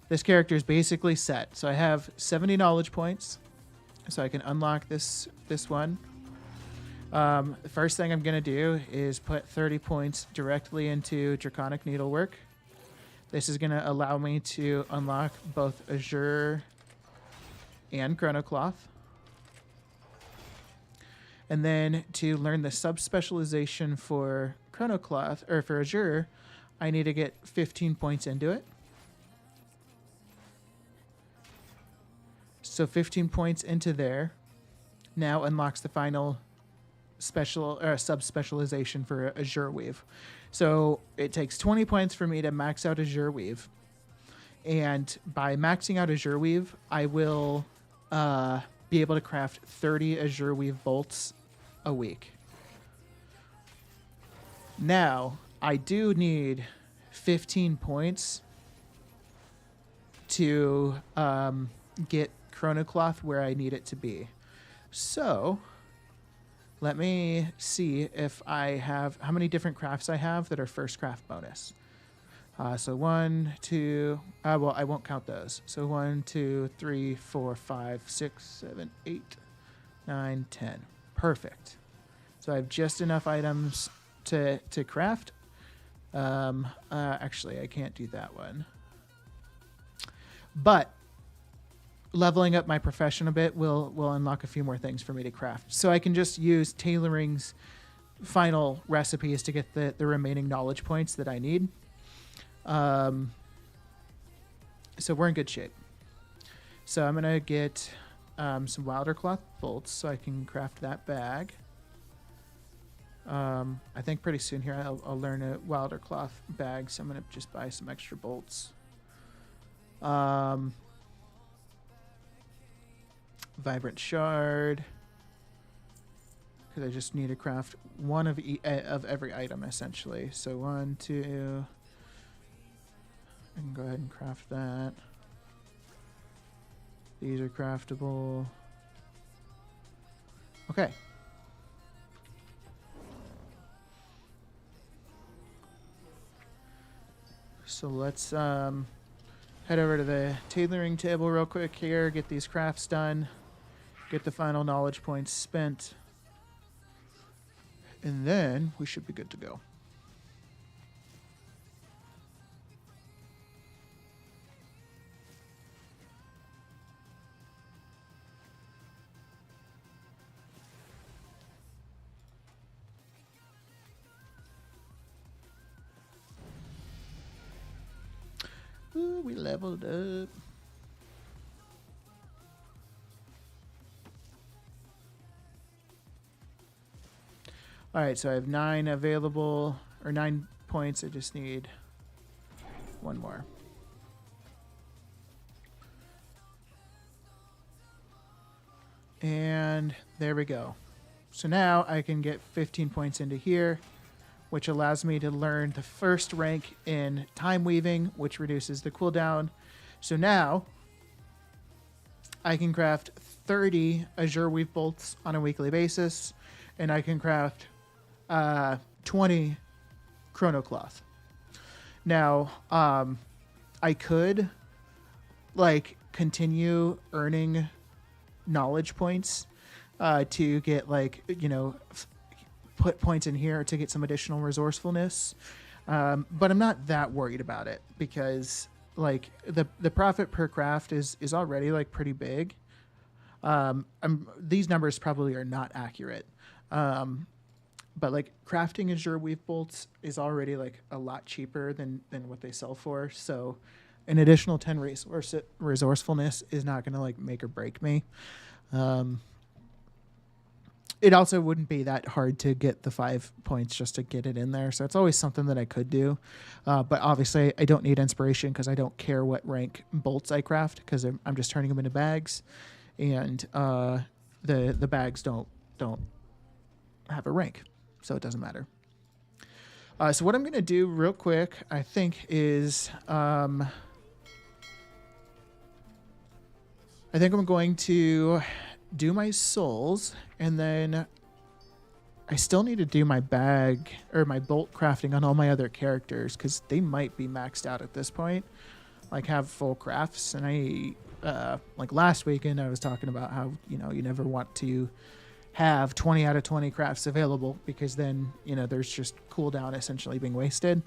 this character is basically set. So I have 70 knowledge points. So I can unlock this one. The first thing I'm going to do is put 30 points directly into Draconic Needlework. This is going to allow me to unlock both Azure and Chronocloth. And then to learn the subspecialization for Chronocloth, or for Azure, I need to get 15 points into it. So 15 points into there now unlocks the final special or subspecialization for Azure Weave. So it takes 20 points for me to max out Azure Weave. And by maxing out Azure Weave, I will be able to craft 30 Azure Weave bolts a week. Now, I do need 15 points to get Chronocloth where I need it to be. So let me see if I have how many different crafts I have that are first craft bonus. So 1, 2, well, I won't count those. So 1, 2, 3, 4, 5, 6, 7, 8, 9, 10. Perfect. So I have just enough items to craft. Actually, I can't do that one. But leveling up my profession a bit will unlock a few more things for me to craft. So I can just use tailoring's final recipes to get the remaining knowledge points that I need. So we're in good shape. So I'm going to get some wilder cloth bolts so I can craft that bag. I think pretty soon here I'll learn a wilder cloth bag, so I'm going to just buy some extra bolts. Vibrant shard, because I just need to craft one of every item essentially. So 1, 2, I can go ahead and craft that. These are craftable. Okay. So let's head over to the tailoring table real quick here, get these crafts done, get the final knowledge points spent, and then we should be good to go. Ooh, we leveled up. All right, so I have 9 available, or 9 points. I just need one more. And there we go. So now I can get 15 points into here, which allows me to learn the first rank in time weaving, which reduces the cooldown. So now I can craft 30 Azure Weave bolts on a weekly basis, and I can craft 20 Chronocloth. Now, I could continue earning knowledge points to get put points in here to get some additional resourcefulness, but I'm not that worried about it because the profit per craft is already pretty big. These numbers probably are not accurate, but crafting Azure Weave bolts is already a lot cheaper than what they sell for. So an additional 10 resourcefulness is not going to make or break me. It also wouldn't be that hard to get the 5 points just to get it in there. So it's always something that I could do. But obviously I don't need inspiration because I don't care what rank bolts I craft because I'm just turning them into bags. And the bags don't have a rank. So it doesn't matter. So what I'm going to do real quick, I think, is I think I'm going to do my souls, and then I still need to do my bag or my bolt crafting on all my other characters because they might be maxed out at this point, have full crafts. And I last weekend I was talking about how you never want to have 20 out of 20 crafts available because then there's just cooldown essentially being wasted.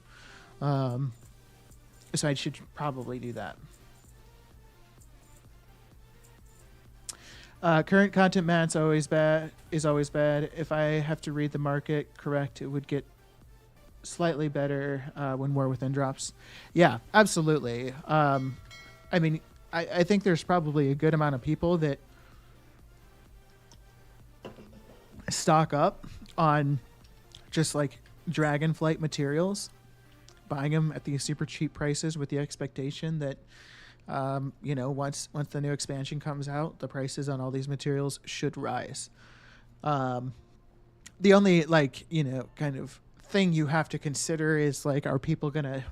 So I should probably do that. Current content mat's always bad. If I have to read the market correct, it would get slightly better when War Within drops. Yeah, absolutely. I think there's probably a good amount of people that stock up on just Dragonflight materials, buying them at these super cheap prices with the expectation that once the new expansion comes out, the prices on all these materials should rise. The only kind of thing you have to consider is are people gonna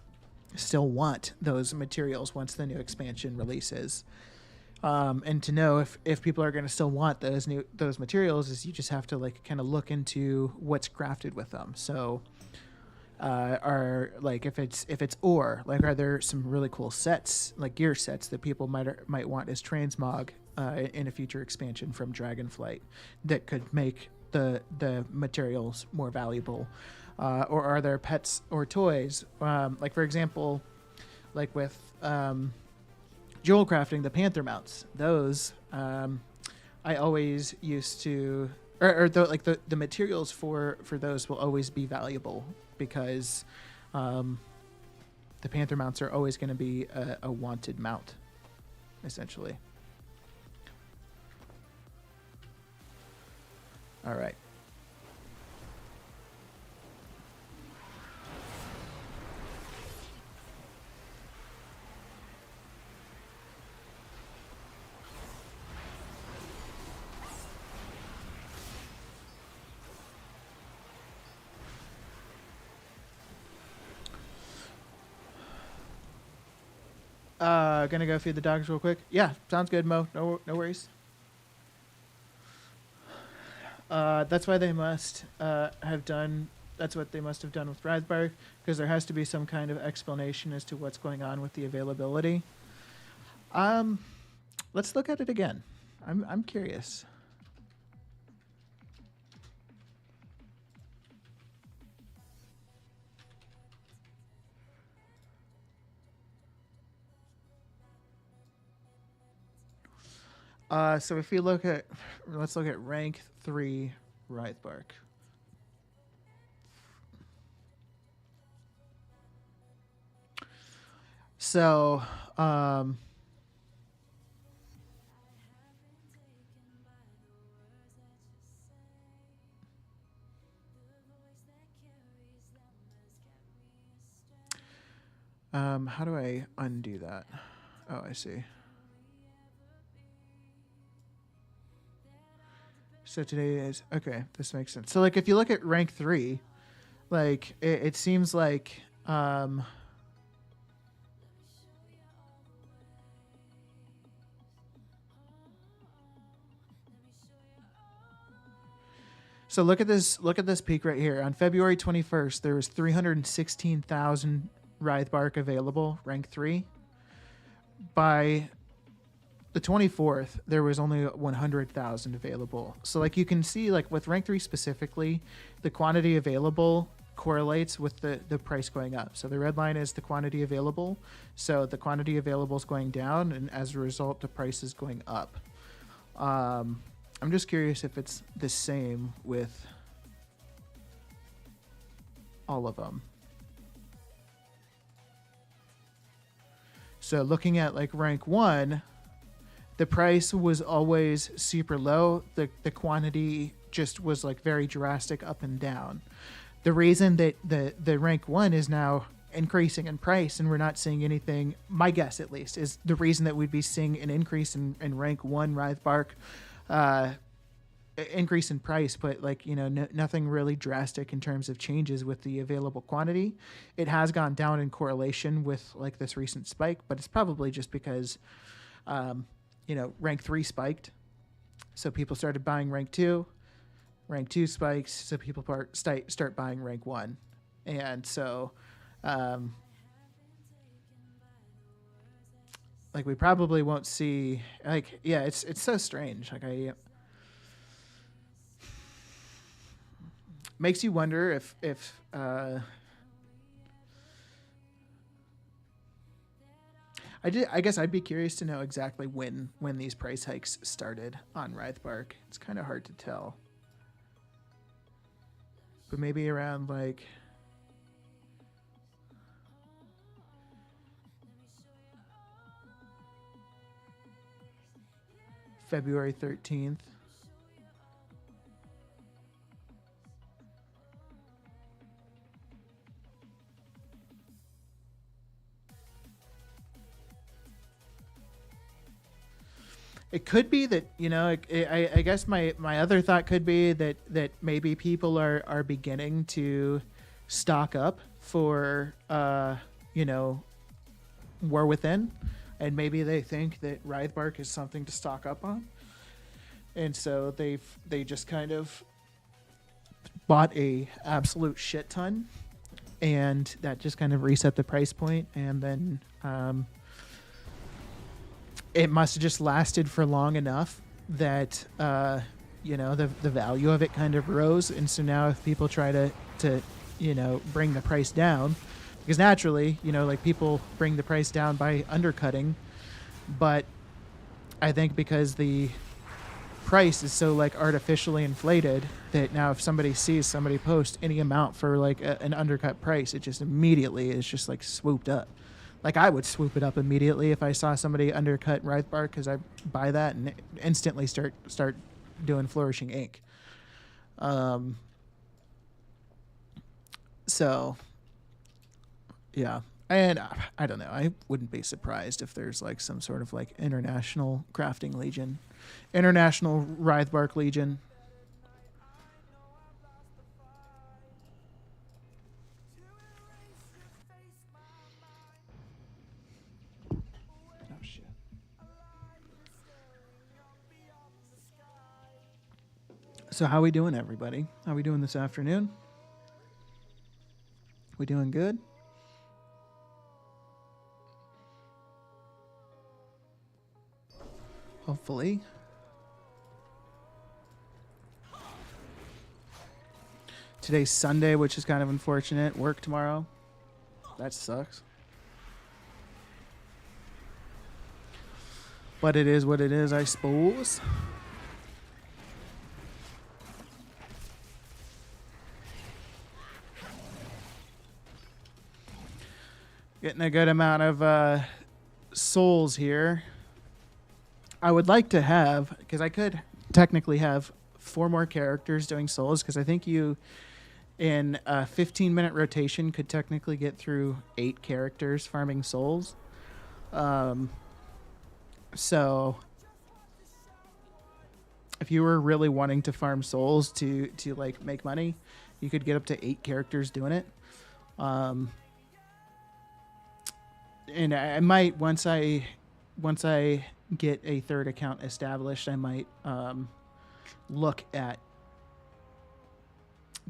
still want those materials once the new expansion releases. And to know if people are going to still want those materials is you just have to like kind of look into what's crafted with them. So are like if it's ore, like are there some really cool sets, like gear sets that people might want as transmog in a future expansion from Dragonflight that could make the materials more valuable, or are there pets or toys, like for example, like with jewel crafting, the panther mounts, those I always used to, like the materials for those will always be valuable because the panther mounts are always going to be a wanted mount, essentially. All right. Gonna go feed the dogs real quick. Yeah, sounds good, Mo. No worries. That's why they must have done. That's what they must have done with Raspberry, because there has to be some kind of explanation as to what's going on with the availability. Um, let's look at it again. I'm curious. So if you look at, let's look at rank 3 Wraithbark. So, how do I undo that? Oh, I see. So today is okay. This makes sense. So like, if you look at rank 3, like it seems like so look at this. Look at this peak right here. On February 21st, there was 316,000 Wraithbark available, rank 3. By the 24th, there was only 100,000 available. So like you can see, like with rank 3 specifically, the quantity available correlates with the price going up. So the red line is the quantity available. So the quantity available is going down, and as a result, the price is going up. I'm just curious if it's the same with all of them. So looking at like rank 1, the price was always super low. The quantity just was like very drastic up and down. The reason that the rank 1 is now increasing in price and we're not seeing anything, my guess at least, is the reason that we'd be seeing an increase in rank 1 Wraithbark, increase in price, but like, you know, nothing really drastic in terms of changes with the available quantity. It has gone down in correlation with like this recent spike, but it's probably just because you know, rank 3 spiked, so people started buying rank 2. Rank 2 spikes, so people start buying rank 1, and so like we probably won't see, like, yeah, it's so strange. Like makes you wonder if I guess I'd be curious to know exactly when these price hikes started on Wraithbark. It's kind of hard to tell, but maybe around like February 13th. It could be that, you know, I guess my other thought could be that maybe people are beginning to stock up for you know, War Within, and maybe they think that Wraithbark is something to stock up on, and so they just kind of bought a absolute shit ton, and that just kind of reset the price point, and then it must have just lasted for long enough that the value of it kind of rose, and so now if people try to bring the price down, because naturally like people bring the price down by undercutting, but I think because the price is so like artificially inflated that now if somebody sees somebody post any amount for like an undercut price, it just immediately is just like swooped up. Like I would swoop it up immediately if I saw somebody undercut Wraithbark, because I buy that and instantly start doing Flourishing Ink. So yeah, and I don't know. I wouldn't be surprised if there's like some sort of like international crafting legion, international Wraithbark legion. Oh shit. So how we doing, everybody? How we doing this afternoon? We doing good? Hopefully. Today's Sunday, which is kind of unfortunate. Work tomorrow. That sucks. But it is what it is, I suppose. Getting a good amount of souls here. I would like to have, because I could technically have 4 more characters doing souls, because I think you, in a 15-minute rotation, could technically get through 8 characters farming souls. So if you were really wanting to farm souls to like make money, you could get up to 8 characters doing it. And I might, once I get a 3rd account established, I might look at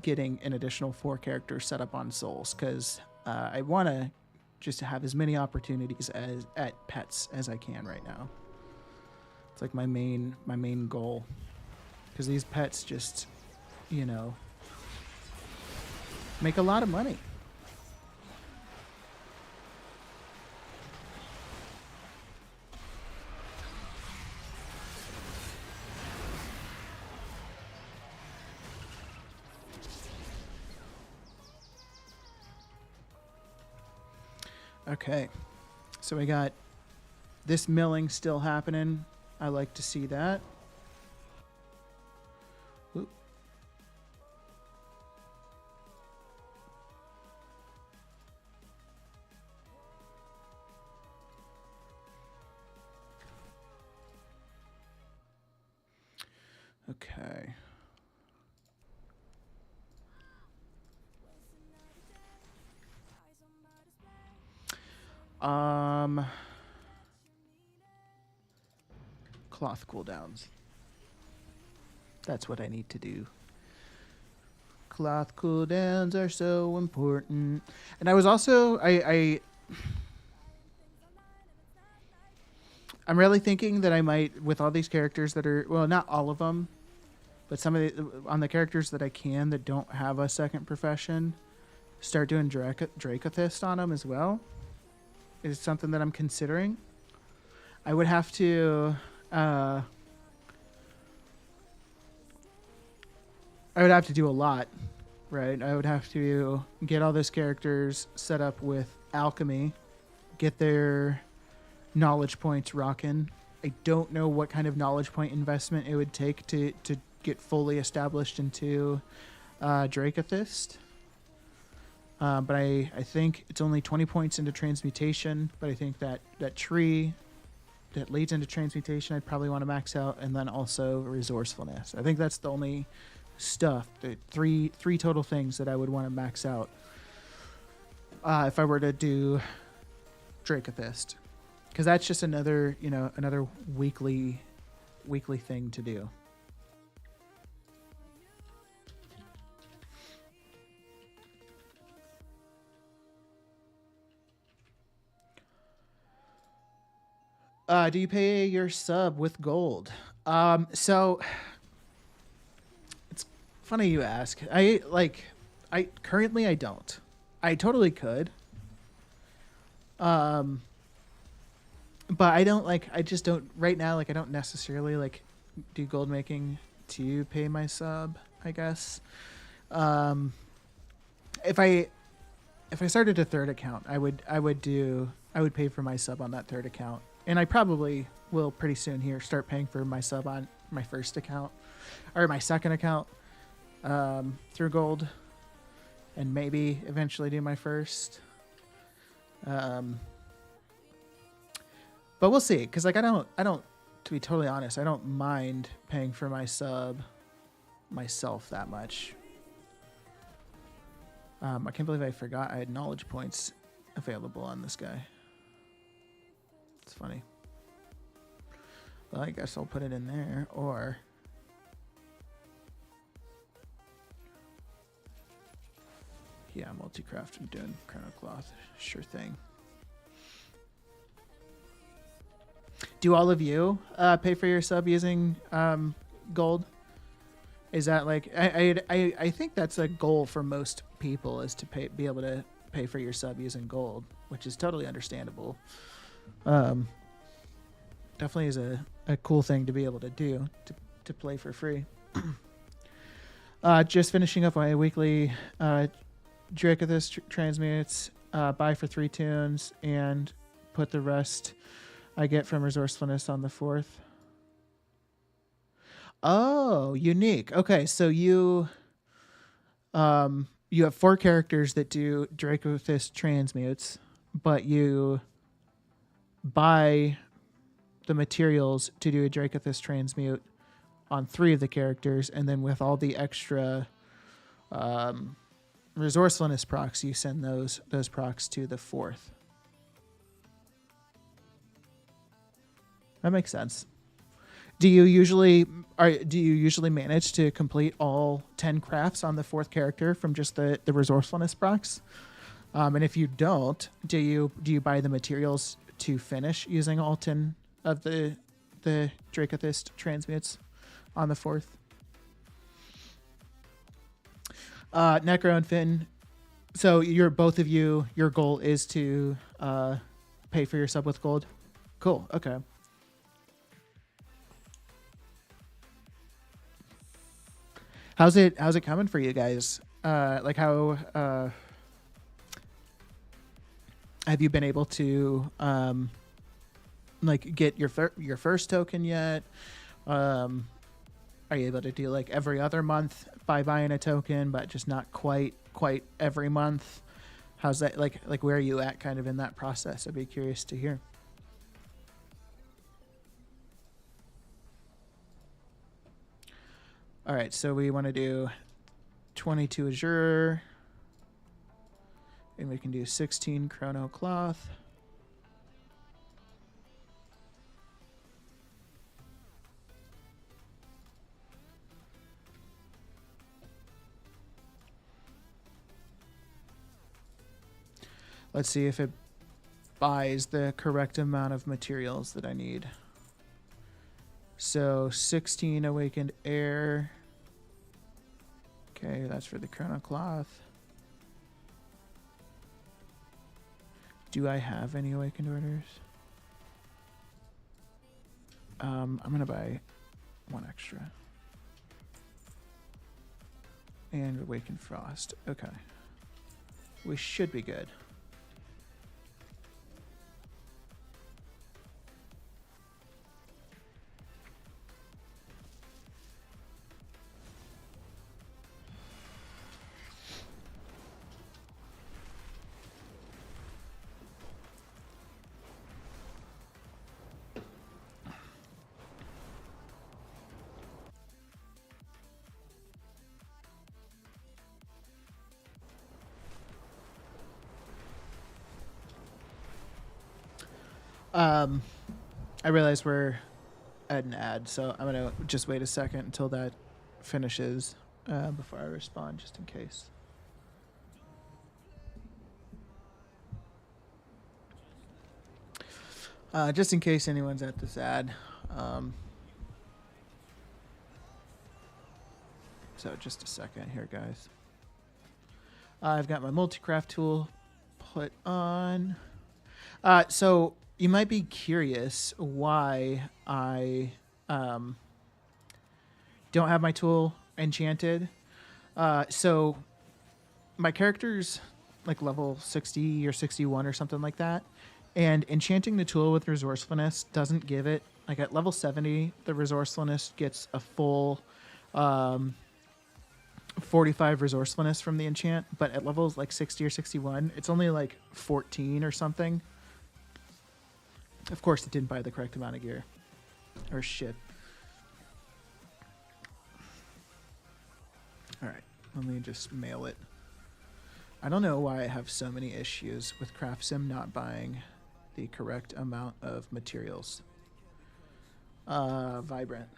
getting an additional 4 characters set up on souls, because I want to just have as many opportunities at pets as I can right now. It's like my main goal, because these pets just make a lot of money. Okay, so we got this milling still happening. I like to see that. Oop. Okay. Cloth cooldowns. That's what I need to do. Cloth cooldowns are so important. And I was also I'm really thinking that I might, with all these characters that are, well, not all of them, but some of on the characters that I can that don't have a second profession, start doing Dracothist on them as well. Is something that I'm considering. I would have to I would have to do a lot, right? I would have to get all those characters set up with alchemy, get their knowledge points rocking. I don't know what kind of knowledge point investment it would take to get fully established into Dracothist. But I think it's only 20 points into transmutation, but I think that tree that leads into transmutation I'd probably want to max out, and then also resourcefulness. I think that's the only stuff, the three total things that I would want to max out. if I were to do Dracothist, because that's just another, you know, another weekly thing to do. Do you pay your sub with gold? So it's funny you ask. I currently I don't. I totally could. Um, but I don't like. I just don't right now. Like I don't necessarily like do gold making to pay my sub. I guess. Um, if I started a third account, I would pay for my sub on that third account, and I probably will pretty soon here start paying for my sub on my first account or my second account through gold, and maybe eventually do my first. But we'll see, because like I don't to be totally honest, I don't mind paying for my sub myself that much. I can't believe I forgot I had knowledge points available on this guy. It's funny. Well, I guess I'll put it in there, or yeah, multi-craft. I'm doing chrono cloth. Sure thing. Do all of you pay for your sub using gold? Is that like I think that's a goal for most people, is to be able to pay for your sub using gold, which is totally understandable. Definitely is a cool thing to be able to do, to play for free. Just finishing up my weekly Dracothist transmutes, buy for 3 tunes, and put the rest I get from resourcefulness on the 4th. Oh, unique. Okay, so you have 4 characters that do Dracothist transmutes, but you buy the materials to do a Dracothist transmute on 3 of the characters, and then with all the extra resourcefulness procs, you send those procs to the 4th. That makes sense. Do you usually manage to complete all 10 crafts on the 4th character from just the resourcefulness procs? And if you don't, do you buy the materials to finish using all 10 of the Dracothist transmutes on the 4th? Necro and Finn. So both of you, your goal is to pay for your sub with gold. Cool. Okay. How's it coming for you guys? Like how have you been able to like get your first token yet? Are you able to do like every other month by buying a token, but just not quite every month? How's that like where are you at kind of in that process? I'd be curious to hear. All right, so we want to do 22 Azure, and we can do 16 Chrono Cloth. Let's see if it buys the correct amount of materials that I need. So 16 Awakened Air. Okay, that's for the Chrono Cloth. Do I have any Awakened Orders? I'm going to buy 1 extra. And Awakened Frost. Okay. We should be good. I realize we're at an ad, so I'm gonna just wait a second until that finishes before I respond, just in case. Just in case anyone's at this ad. So just a second here, guys. I've got my multi-craft tool put on. So you might be curious why I don't have my tool enchanted. So my character's like level 60 or 61 or something like that. And enchanting the tool with resourcefulness doesn't give it, like at level 70, the resourcefulness gets a full 45 resourcefulness from the enchant, but at levels like 60 or 61, it's only like 14 or something. Of course, it didn't buy the correct amount of gear. Or shit. Alright, let me just mail it. I don't know why I have so many issues with craftsim not buying the correct amount of materials. Vibrant.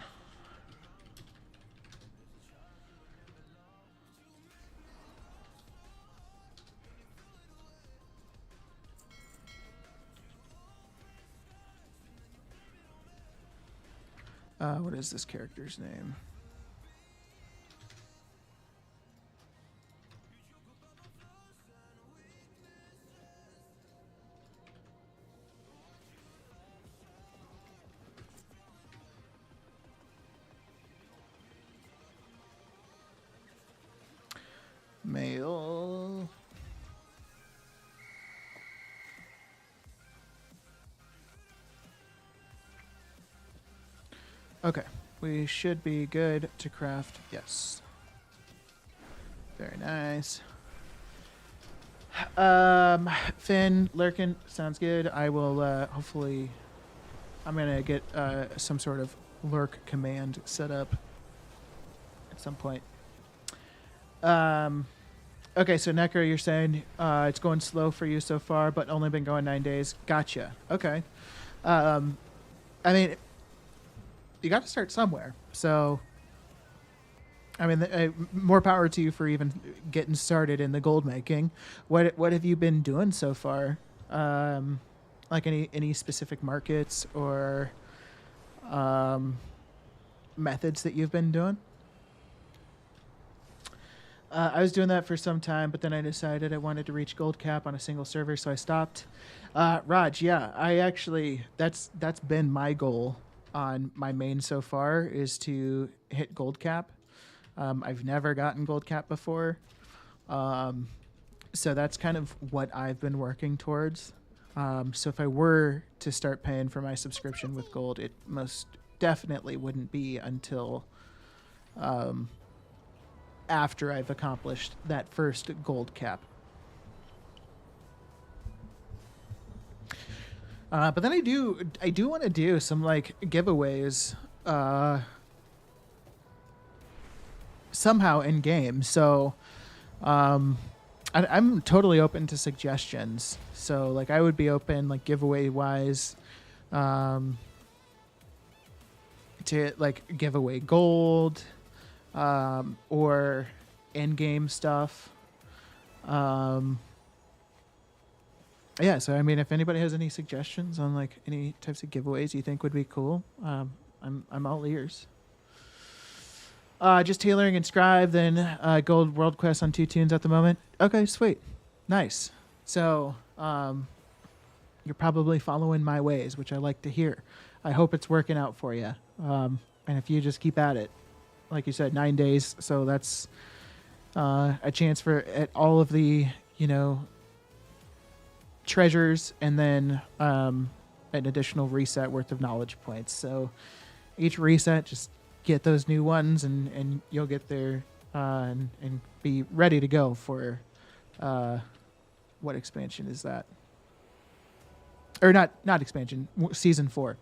What is this character's name? Mail. Okay, we should be good to craft. Yes. Very nice. Finn, Lurkin, sounds good. I will hopefully, I'm gonna get some sort of lurk command set up at some point. Okay, so Necro, you're saying it's going slow for you so far, but only been going 9 days. Gotcha. Okay. I mean, you got to start somewhere. So, I mean, more power to you for even getting started in the gold making. What have you been doing so far? Like any specific markets or methods that you've been doing? I was doing that for some time, but then I decided I wanted to reach gold cap on a single server, so I stopped. Raj, yeah, I actually that's been my goal on my main so far is to hit gold cap. I've never gotten gold cap before, so that's kind of what I've been working towards. So if I were to start paying for my subscription with gold, it most definitely wouldn't be until after I've accomplished that first gold cap. But then I do want to do some like giveaways somehow in game. So I'm totally open to suggestions. So like I would be open like giveaway wise to like giveaway gold or in-game stuff. Yeah, so I mean, if anybody has any suggestions on like any types of giveaways you think would be cool, I'm all ears. Just tailoring and scribe, then gold world quest on 2 tunes at the moment. Okay, sweet, nice. So you're probably following my ways, which I like to hear. I hope it's working out for you. And if you just keep at it, like you said, 9 days. So that's a chance for at all of the, treasures and then an additional reset worth of knowledge points. So each reset, just get those new ones and you'll get there and be ready to go for what expansion is that? Or not expansion, season 4.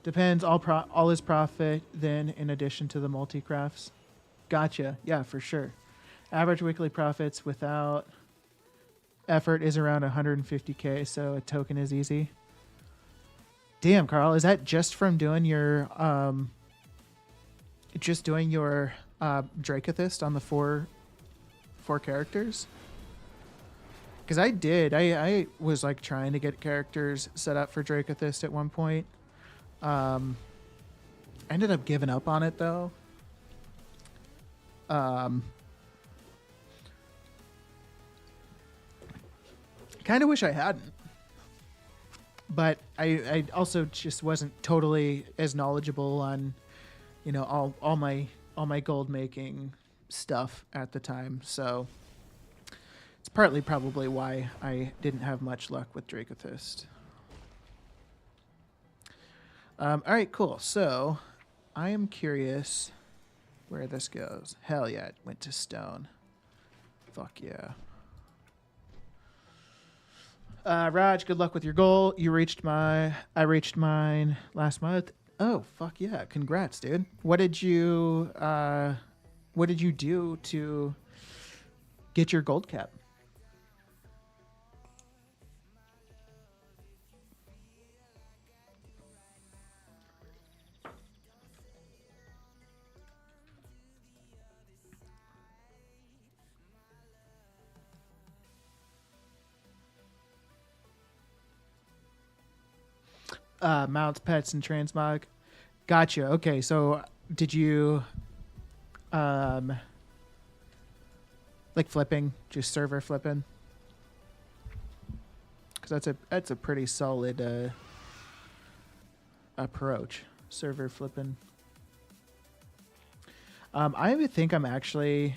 Depends. All is profit then in addition to the multi-crafts. Gotcha. Yeah, for sure. Average weekly profits without effort is around 150K, so a token is easy. Damn, Carl, is that just from doing your Dracothist on the four characters? Because I was like trying to get characters set up for Dracothist at one point. I ended up giving up on it though. Kind of wish I hadn't, but I also just wasn't totally as knowledgeable on, all my gold making stuff at the time. So it's partly probably why I didn't have much luck with Dracothist. All right, cool. So I am curious where this goes. Hell yeah, it went to stone. Fuck yeah. Raj, good luck with your goal. I reached mine last month. Oh, fuck yeah. Congrats, dude. What did you do to get your gold cap? Mounts, pets, and transmog. Gotcha. Okay, so did you like flipping, just server flipping? Because that's a pretty solid approach, server flipping. I think I'm actually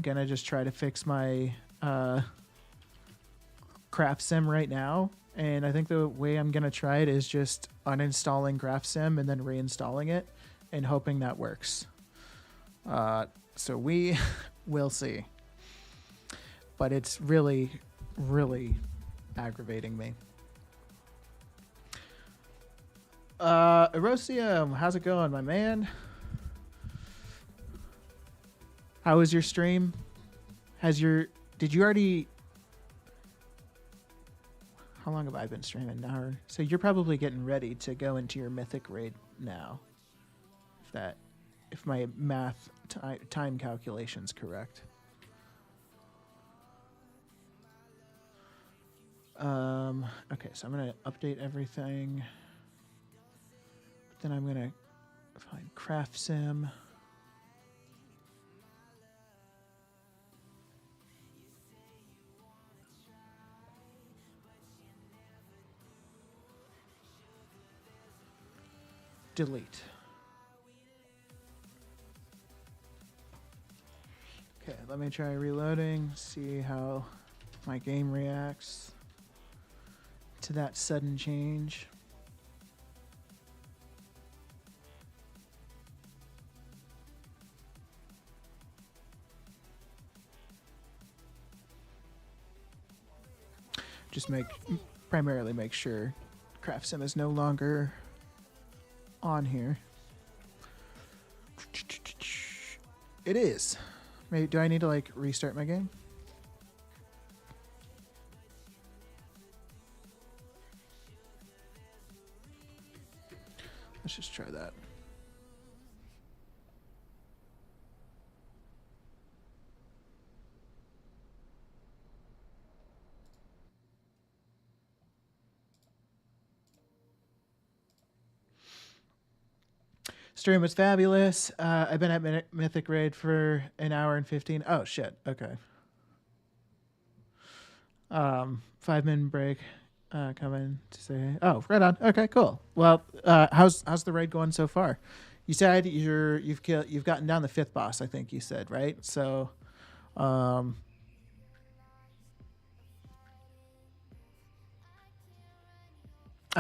gonna just try to fix my craftsim right now. And I think the way I'm going to try it is just uninstalling craftsim and then reinstalling it and hoping that works. So we will see. But it's really, really aggravating me. Erosium, how's it going, my man? How was your stream? Did you already... How long have I been streaming? An hour. So you're probably getting ready to go into your mythic raid now. If my math time calculation's correct. Okay, so I'm gonna update everything. But then I'm gonna find craftsim. Delete. Okay, let me try reloading, see how my game reacts to that sudden change. Just primarily make sure craftsim is no longer on here. It is. Maybe do I need to like restart my game? Let's just try that. Stream was fabulous. I've been at Mythic Raid for an hour and 15. Oh shit. Okay. 5-minute break. Coming to say. Oh, right on. Okay, cool. Well, how's the raid going so far? You said you've gotten down the 5th boss. I think you said, right? So, I've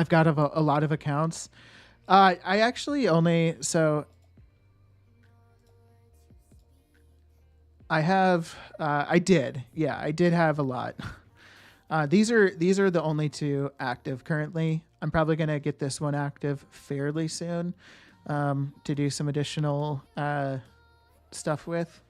got a lot of accounts. I actually only I did have a lot. These are the only 2 active currently. I'm probably gonna get this one active fairly soon to do some additional stuff with.